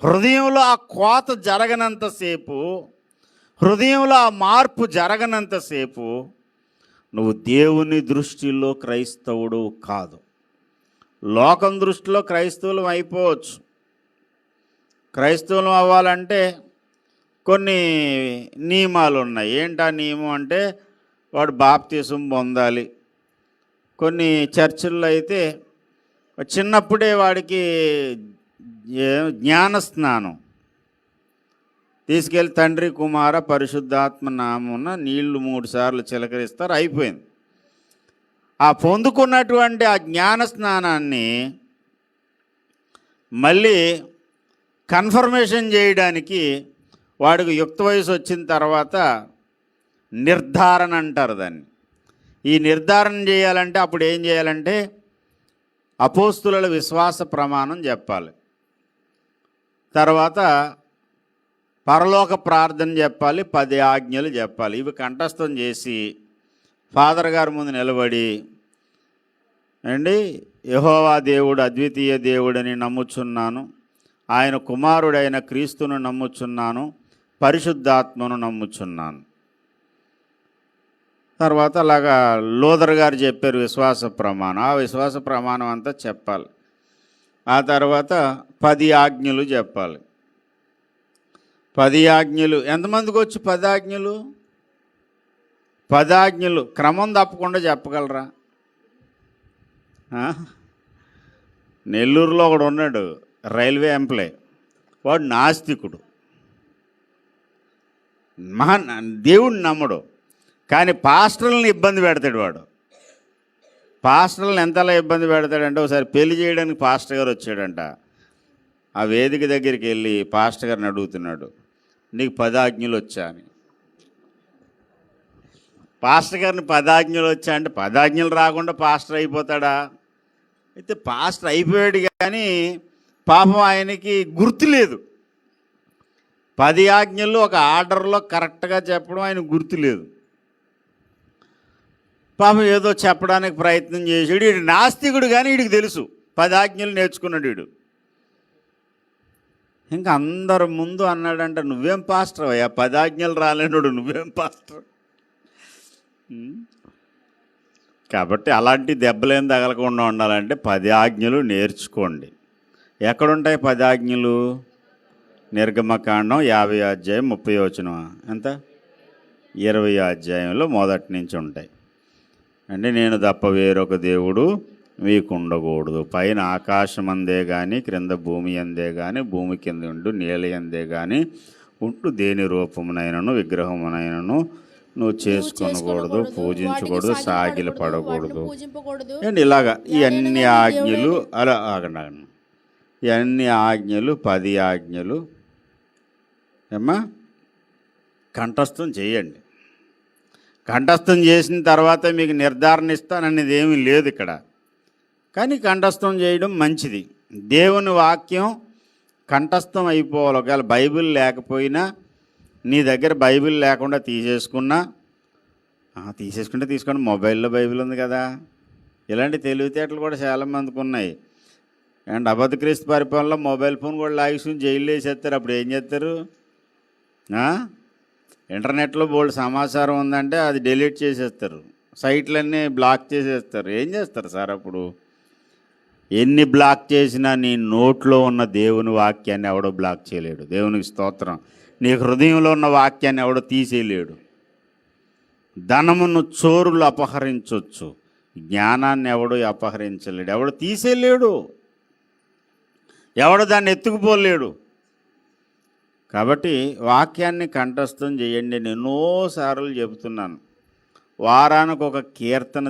Speaker 1: హృదయంలో ఆ కోత జరగనంతసేపు, హృదయంలో ఆ మార్పు జరగనంతసేపు నువ్వు దేవుని దృష్టిలో క్రైస్తవుడు కాదు. లోకం దృష్టిలో క్రైస్తవులం అయిపోవచ్చు. క్రైస్తవులం అవ్వాలంటే కొన్ని నియమాలు ఉన్నాయి. ఏంటా నియమం అంటే వాడు బాప్తిసం పొందాలి. కొన్ని చర్చిల్లో అయితే చిన్నప్పుడే వాడికి జ్ఞానస్నానం తీసుకెళ్ళి తండ్రి కుమార పరిశుద్ధాత్మ నామమున నీళ్లు 3 సార్లు చిలకరిస్తారు, అయిపోయింది. ఆ పొందుకున్నటువంటి ఆ జ్ఞాన స్నానాన్ని మళ్ళీ కన్ఫర్మేషన్ చేయడానికి వాడికి యుక్త వయసు వచ్చిన తర్వాత నిర్ధారణ అంటారు దాన్ని. ఈ నిర్ధారణ చేయాలంటే అప్పుడు ఏం చేయాలంటే అపోస్తుల విశ్వాస ప్రమాణం చెప్పాలి, తర్వాత పరలోక ప్రార్థన చెప్పాలి, 10 ఆజ్ఞలు చెప్పాలి. ఇవి కంఠస్థం చేసి ఫాదర్ గారి ముందు నిలబడి, అండి యెహోవా దేవుడు అద్వితీయ దేవుడని నమ్ముచున్నాను, ఆయన కుమారుడైన క్రీస్తును నమ్ముచున్నాను, పరిశుద్ధాత్మను నమ్ముచున్నాను. తర్వాత అలాగా లోదర్ గారు చెప్పారు విశ్వాస ప్రమాణం. ఆ విశ్వాస ప్రమాణం అంతా చెప్పాలి. ఆ తర్వాత 10 ఆజ్ఞలు చెప్పాలి. 10 ఆజ్ఞలు ఎంతమందికి వచ్చి 10 ఆజ్ఞలు? 10 ఆజ్ఞలు క్రమం తప్పకుండా చెప్పగలరా? నెల్లూరులో ఒకడు ఉన్నాడు, రైల్వే ఎంప్లాయ్. వాడు నాస్తికుడు, దేవుడిని నమ్మడు, కానీ పాస్టర్లను ఇబ్బంది పెడతాడు. వాడు పాస్టర్లను ఎంతలా ఇబ్బంది పెడతాడంటే, ఒకసారి పెళ్లి చేయడానికి పాస్టర్ గారు వచ్చాడంట. ఆ వేదిక దగ్గరికి వెళ్ళి పాస్టర్ గారిని అడుగుతున్నాడు, నీకు 10 ఆజ్ఞలు వచ్చా అని. పాస్టర్ గారిని 10 ఆజ్ఞలు వచ్చా అంటే 10 ఆజ్ఞలు రాకుండా పాస్టర్ అయిపోతాడా? అయితే పాస్టర్ అయిపోయాడు, కానీ పాపం ఆయనకి గుర్తులేదు. 10 ఆజ్ఞలు ఒక ఆర్డర్లో కరెక్ట్గా చెప్పడం ఆయన గుర్తులేదు. పాపం ఏదో చెప్పడానికి ప్రయత్నం చేసాడు. వీడు నాస్తికుడు, కానీ వీడికి తెలుసు 10 ఆజ్ఞలు నేర్చుకున్నాడు వీడు. ఇంకా అందరు ముందు అన్నాడంట, నువ్వేం పాస్టర్ అయ్యా, 10 ఆజ్ఞలు రాలేనుడు, నువ్వేం పాస్టర్? కాబట్టి అలాంటి దెబ్బలేం తగలకుండా ఉండాలంటే 10 ఆజ్ఞలు నేర్చుకోండి. ఎక్కడుంటాయి 10 ఆజ్ఞలు? నిర్గమకాండం 50 అధ్యాయం 30 వచనం, ఎంత 20 అధ్యాయంలో మొదటి నుంచి ఉంటాయి. అంటే నేను తప్ప వేరొక దేవుడు మీకు ఉండకూడదు, పైన ఆకాశం అందే కానీ క్రింద భూమి అందే కానీ భూమి కింద ఉండు నీళ్ళ అందే కానీ ఉంటూ దేని రూపమునైనను విగ్రహమునైనను నువ్వు చేసుకొనకూడదు, పూజించకూడదు, సాగిల పడకూడదు. అండ్ ఇలాగా ఈ అన్ని ఆజ్ఞలు అలా ఆగండి, ఈ అన్ని ఆజ్ఞలు 10 ఆజ్ఞలు ఏమ్మా కంఠస్థం చేయండి. కంఠస్థం చేసిన తర్వాత మీకు నిర్ధారణ ఇస్తాననేది ఏమీ లేదు ఇక్కడ, కానీ కంఠస్థం చేయడం మంచిది. దేవుని వాక్యం కంఠస్థం అయిపోవాలి. ఒకవేళ బైబిల్ లేకపోయినా, నీ దగ్గర బైబిల్ లేకుండా తీసేసుకుంటే తీసుకోండి, మొబైల్లో బైబిల్ ఉంది కదా. ఇలాంటి తెలివితేటలు కూడా చాలామందికి ఉన్నాయి. అండ్ అబద్ధ క్రీస్తు పరిపాలనలో మొబైల్ ఫోన్ కూడా లాగేసుకుని జైల్లో వేసేస్తారు. అప్పుడు ఏం చేస్తారు? ఇంటర్నెట్లో బోల్డ్ సమాచారం ఉందంటే అది డిలీట్ చేసేస్తారు, సైట్లన్నీ బ్లాక్ చేసేస్తారు. ఏం చేస్తారు సార్ అప్పుడు? ఎన్ని బ్లాక్ చేసినా నీ నోట్లో ఉన్న దేవుని వాక్యాన్ని ఎవడో బ్లాక్ చేయలేడు. దేవునికి స్తోత్రం. నీ హృదయంలో ఉన్న వాక్యాన్ని ఎవడో తీసేయలేడు. ధనమును చోరులు అపహరించవచ్చు, జ్ఞానాన్ని ఎవడు అపహరించలేడు, ఎవడు తీసేయలేడు, ఎవడు దాన్ని ఎత్తుకుపోలేడు. కాబట్టి వాక్యాన్ని కంఠస్థం చేయండి. నేను ఎన్నోసార్లు చెబుతున్నాను, వారానికి ఒక కీర్తన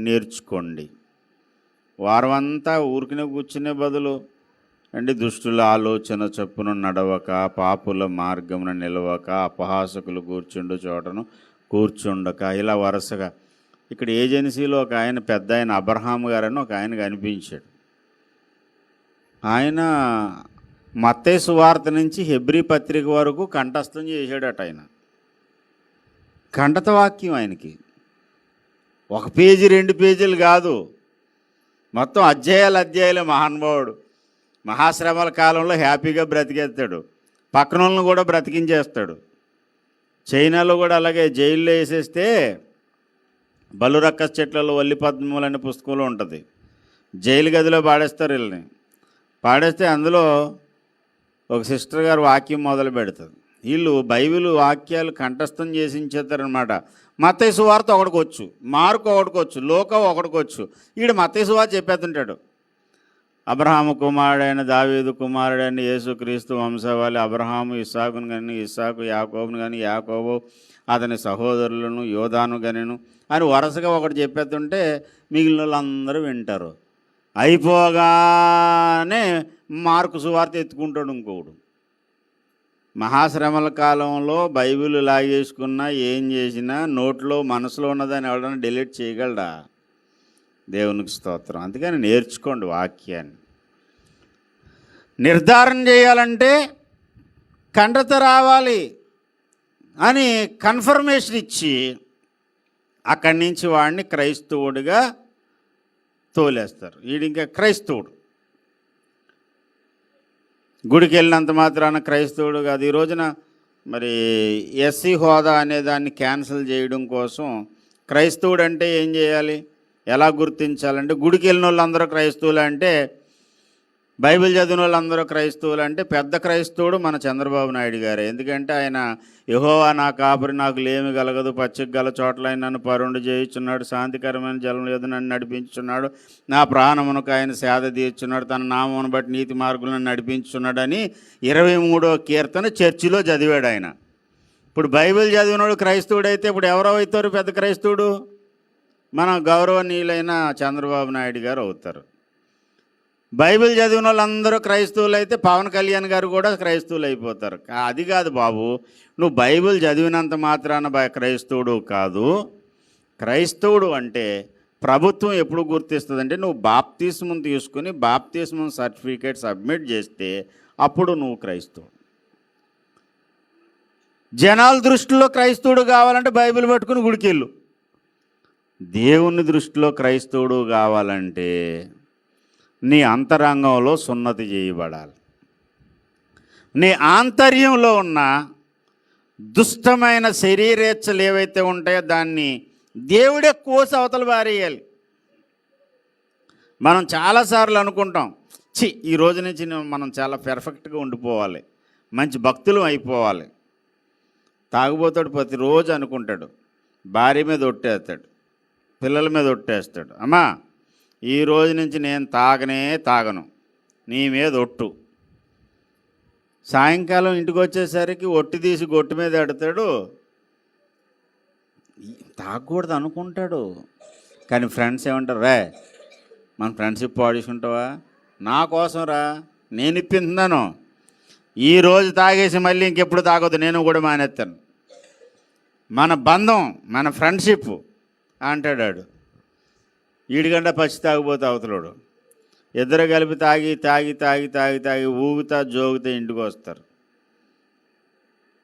Speaker 1: నేర్చుకోండి. వారం అంతా ఊరికినే కూర్చునే బదులు దుష్టుల ఆలోచన చొప్పున నడవక, పాపుల మార్గమున నిలవక, అపహాసకులు కూర్చుండు చోటను కూర్చుండక, ఇలా వరుసగా. ఇక్కడ ఏజెన్సీలో ఒక ఆయన, పెద్ద ఆయన అబ్రహాం గారని ఒక ఆయన కనిపించాడు. ఆయన మత్తయి సువార్త నుంచి హెబ్రీ పత్రిక వరకు కంఠస్థం చేశాడట. ఆయన కంఠత వాక్యం ఆయనకి 1 పేజీ 2 పేజీలు కాదు, మొత్తం అధ్యాయాలు మహానుభావుడు. మహాశ్రమల కాలంలో హ్యాపీగా బ్రతికేస్తాడు, పక్కన వాళ్ళని కూడా బ్రతికించేస్తాడు. చైనాలో కూడా అలాగే జైల్లో వేసేస్తే బలురక్కస్ చెట్లలో వల్లి పద్మములు అనే పుస్తకంలో ఉంటుంది. జైలు గదిలో పాడేస్తారు వీళ్ళని. పాడేస్తే అందులో ఒక సిస్టర్ గారు వాక్యం మొదలు పెడతారు. వీళ్ళు బైబిల్ వాక్యాలు కంఠస్థం చేసి ఇచ్చేస్తారనమాట. మత్తయి సువార్త ఒకడికొచ్చు, మార్కు ఒకడికొచ్చు, లోకా ఒకడికొచ్చు. ఈడు మత్తయి సువార్త చెప్పేస్తుంటాడు. అబ్రహాము కుమారుడైన దావీదు కుమారుడైన యేసుక్రీస్తు వంశవాళి అబ్రహాము ఇస్సాకును కానీ, ఇస్సాకు యాకోబును కానీ, యాకోబు అతని సహోదరులను యోధాను గనెను అని వరుసగా ఒకటి చెప్పేస్తుంటే మిగిలిన వాళ్ళందరూ వింటారు. అయిపోగానే మార్కు సువార్త ఎత్తుకుంటాడు ఇంకొకడు. మహాశ్రమల కాలంలో బైబిల్ లాగేసుకున్నా ఏం చేసినా నోట్లో మనసులో ఉన్నదాన్ని ఎవడన్నా డిలీట్ చేయగలడా? దేవునికి స్తోత్రం. అందుకని నేర్చుకోండి వాక్యాన్ని. నిర్ధారణ చేయాలంటే కంఠత రావాలి అని కన్ఫర్మేషన్ ఇచ్చి అక్కడి నుంచి వాడిని క్రైస్తవుడిగా తోలేస్తారు. వీడి ఇంకా క్రైస్తవుడు, గుడికి వెళ్ళినంత మాత్రాన క్రైస్తవుడు కాదు. ఈ రోజున మరి ఎస్సీ హోదా అనే దాన్ని క్యాన్సిల్ చేయడం కోసం క్రైస్తవుడు అంటే ఏం చేయాలి, ఎలా గుర్తించాలంటే, గుడికి వెళ్ళిన వాళ్ళందరూ క్రైస్తవులు అంటే, బైబిల్ చదివిన వాళ్ళందరూ క్రైస్తవులు అంటే, పెద్ద క్రైస్తవుడు మన చంద్రబాబు నాయుడు గారే. ఎందుకంటే ఆయన యెహోవా నా కాపరి, నాకు లేమి కలగదు, పచ్చిక గల చోట్ల ఆయన నన్ను పరుండు చేయుచున్నాడు, శాంతికరమైన జలం లేదు నన్ను నడిపించున్నాడు, నా ప్రాణమునకు ఆయన సేద తీర్చున్నాడు, తన నామమును బట్టి నీతి మార్గులను నడిపించున్నాడు అని 23వ కీర్తన చర్చిలో చదివాడు ఆయన. ఇప్పుడు బైబిల్ చదివినోడు క్రైస్తవుడు అయితే ఇప్పుడు ఎవరో అవుతారు పెద్ద క్రైస్తవుడు? మన గౌరవనీయులైన చంద్రబాబు నాయుడు గారు అవుతారు. బైబిల్ చదివిన వాళ్ళందరూ క్రైస్తవులు అయితే పవన్ కళ్యాణ్ గారు కూడా క్రైస్తవులు అయిపోతారు. అది కాదు బాబు, నువ్వు బైబిల్ చదివినంత మాత్రాన క్రైస్తవుడు కాదు. క్రైస్తవుడు అంటే ప్రభుత్వం ఎప్పుడు గుర్తిస్తుందంటే నువ్వు బాప్తిస్మం తీసుకుని బాప్తిస్మం సర్టిఫికేట్ సబ్మిట్ చేస్తే అప్పుడు నువ్వు క్రైస్తవుడు. జనాల దృష్టిలో క్రైస్తవుడు కావాలంటే బైబిల్ పట్టుకుని గుడికెళ్ళు. దేవుని దృష్టిలో క్రైస్తవుడు కావాలంటే నీ అంతరంగంలో సున్నతి చేయబడాలి. నీ ఆంతర్యంలో ఉన్న దుష్టమైన శరీరేచ్ఛలు ఏవైతే ఉంటాయో దాన్ని దేవుడే కోసి అవతల పారేయాలి. మనం చాలాసార్లు అనుకుంటాం, ఈ రోజు నుంచి మనం చాలా పెర్ఫెక్ట్గా ఉండిపోవాలి, మంచి భక్తులు అయిపోవాలి. తాగుబోతాడు ప్రతిరోజు అనుకుంటాడు, భార్య మీద ఒట్టేస్తాడు, పిల్లల మీద ఒట్టేస్తాడు, అమ్మా ఈ రోజు నుంచి నేను తాగను, నీ మీద ఒట్టు. సాయంకాలం ఇంటికి వచ్చేసరికి ఒట్టి తీసి గొట్టు మీద ఎడతాడు. తాగకూడదు అనుకుంటాడు, కానీ ఫ్రెండ్స్ ఏమంటారు, రే మన ఫ్రెండ్షిప్ పాడేసుకుంటావా, నా కోసం రా, నేను ఇప్పించున్నాను, ఈరోజు తాగేసి మళ్ళీ ఇంకెప్పుడు తాగొద్దు, నేను కూడా మానేస్తాను, మన బంధం మన ఫ్రెండ్షిప్ అంటాడు. ఈడిగంట పచ్చి తాగిపోతే అవతలోడు. ఇద్దరు కలిపి తాగి తాగి తాగి తాగి తాగి ఊగుతా జోగుతా ఇంటికి వస్తారు.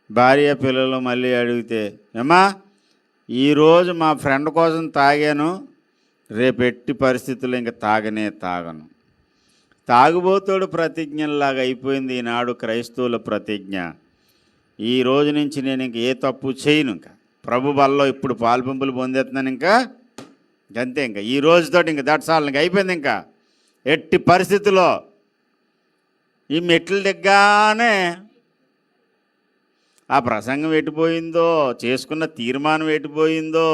Speaker 1: భార్య పిల్లలు మళ్ళీ అడిగితే, ఏమ్మా ఈరోజు మా ఫ్రెండ్ కోసం తాగాను, రేపు ఎట్టి పరిస్థితుల్లో ఇంకా తాగను. తాగుబోతాడు ప్రతిజ్ఞలాగా అయిపోయింది ఈనాడు క్రైస్తవుల ప్రతిజ్ఞ. ఈ రోజు నుంచి నేను ఇంక ఏ తప్పు చేయను, ఇంకా ప్రభు బల్లో ఇప్పుడు పాల్పంపులు పొందేస్తున్నాను, ఇంకా అంతే, ఇంకా ఈ రోజుతో ఇంకా దట్స్ ఆల్, ఇంకా అయిపోయింది. ఇంకా ఎట్టి పరిస్థితుల్లో ఈ మెట్లు దిగ్గానే ఆ ప్రసంగం ఎటుపోయిందో, చేసుకున్న తీర్మానం ఎటుపోయిందో,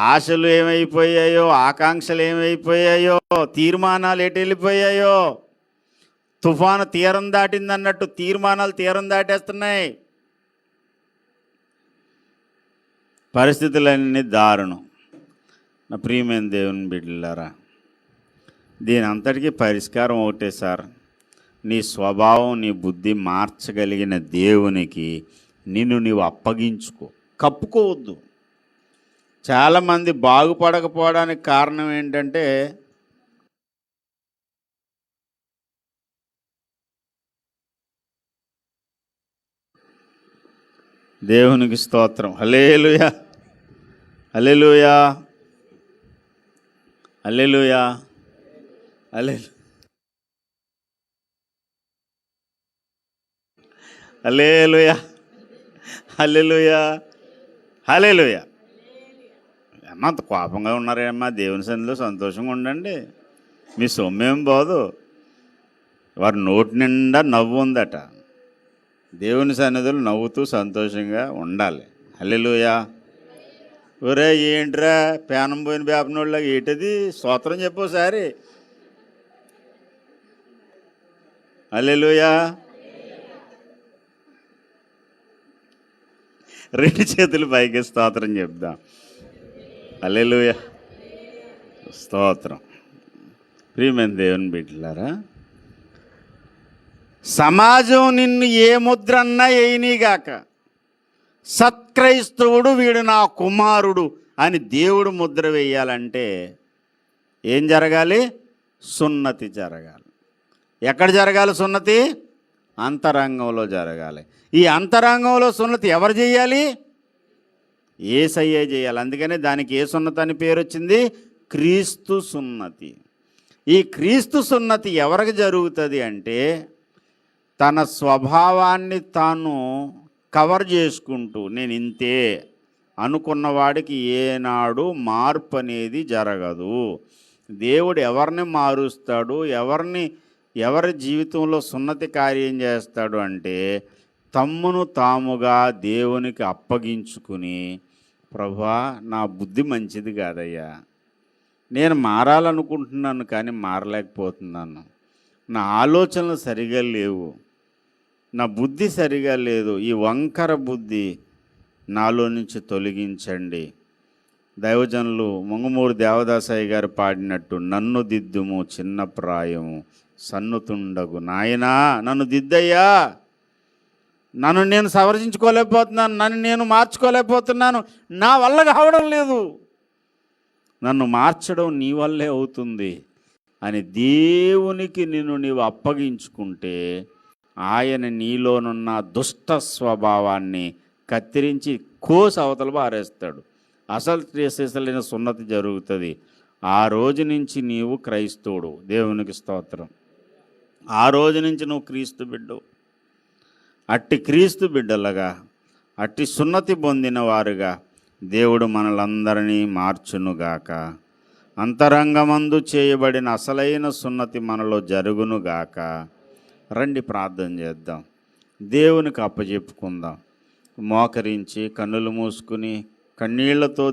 Speaker 1: ఆశలు ఏమైపోయాయో, ఆకాంక్షలు ఏమైపోయాయో, తీర్మానాలు ఎటు వెళ్ళిపోయాయో. తుఫాను తీరం దాటిందన్నట్టు తీర్మానాలు తీరం దాటేస్తున్నాయి. పరిస్థితులన్నీ దారుణం. నా ప్రియమైన దేవుని బిడ్డలారా, దీని అంతటికీ పరిష్కారం ఒకటే సార్. నీ స్వభావం, నీ బుద్ధి మార్చగలిగిన దేవునికి నిన్ను నీవు అప్పగించుకో, కప్పుకోవద్దు. చాలామంది బాగుపడకపోవడానికి కారణం ఏంటంటే దేవునికి స్తోత్రం. హల్లెలూయా, హల్లెలూయా, హల్లెలూయా, హల్లెలూయా, హల్లెలూయా, హల్లెలూయా, హల్లెలూయా. అమ్మ అంత కోపంగా ఉన్నారేమ్మా? దేవుని సన్నిధిలో సంతోషంగా ఉండండి. మీ సొమ్మేం పోదు. వారి నోటి నిండా నవ్వు ఉందట. దేవుని సన్నిధిలో నవ్వుతూ సంతోషంగా ఉండాలి. హల్లెలూయా. ఒరే ఏంట్రా పేనం పోయిన వేపనోళ్ళకి ఏంటది? స్తోత్రం చెప్పోసారి. హల్లెలూయా. రెండు చేతులు పైకి స్తోత్రం చెప్దాం. హల్లెలూయా, స్తోత్రం. ప్రియమైన దేవుని బిడ్డలారా, సమాజం నిన్ను ఏ ముద్ర అన్నా వేయనీగాక, సత్క్రైస్తవుడు వీడు నా కుమారుడు అని దేవుడు ముద్ర వేయాలంటే ఏం జరగాలి? సున్నతి జరగాలి. ఎక్కడ జరగాలి సున్నతి? అంతరంగంలో జరగాలి. ఈ అంతరంగంలో సున్నతి ఎవరు చేయాలి? యేసయ్యే చేయాలి. అందుకనే దానికి ఏ సున్నతి అని పేరు వచ్చింది? క్రీస్తు సున్నతి. ఈ క్రీస్తు సున్నతి ఎవరికి జరుగుతుంది అంటే, తన స్వభావాన్ని తాను కవర్ చేసుకుంటూ నేను ఇంతే అనుకున్నవాడికి ఏనాడు మార్పు అనేది జరగదు. దేవుడు ఎవరిని మారుస్తాడు, ఎవరి జీవితంలో సున్నతి కార్యం చేస్తాడు అంటే, తమ్మును తాముగా దేవునికి అప్పగించుకుని, ప్రభువా నా బుద్ధి మంచిది కాదయ్యా, నేను మారాలనుకుంటున్నాను కానీ మారలేకపోతున్నాను, నా ఆలోచనలు సరిగా లేవు, నా బుద్ధి సరిగా లేదు, ఈ వంకర బుద్ధి నాలో నుంచి తొలగించండి. దైవజనులు మంగుమూరు దేవదాసయ్య గారు పాడినట్టు, నన్ను దిద్దుము చిన్న ప్రాయము సన్నుతుండగు నాయనా, నన్ను దిద్దయ్యా, నన్ను నేను సవరించుకోలేకపోతున్నాను, నన్ను నేను మార్చుకోలేకపోతున్నాను, నా వల్ల కావడం లేదు, నన్ను మార్చడం నీ వల్లే అవుతుంది అని దేవునికి నిన్ను నీవు అప్పగించుకుంటే, ఆయన నీలోనున్న దుష్ట స్వభావాన్ని కత్తిరించి కోసి అవతల పారేస్తాడు. అసలు సున్నతి జరుగుతుంది. ఆ రోజు నుంచి నీవు క్రైస్తవుడు. దేవునికి స్తోత్రం. ఆ రోజు నుంచి నువ్వు క్రీస్తు బిడ్డవు. అట్టి క్రీస్తు బిడ్డలుగా, అట్టి సున్నతి పొందిన వారుగా దేవుడు మనలందరినీ మార్చునుగాక. అంతరంగమందు చేయబడిన అసలైన సున్నతి మనలో జరుగునుగాక. రండి ప్రార్థన చేద్దాం, దేవునికి అప్పచెప్పుకుందాం. మోకరించి కన్నులు మూసుకుని కన్నీళ్లతో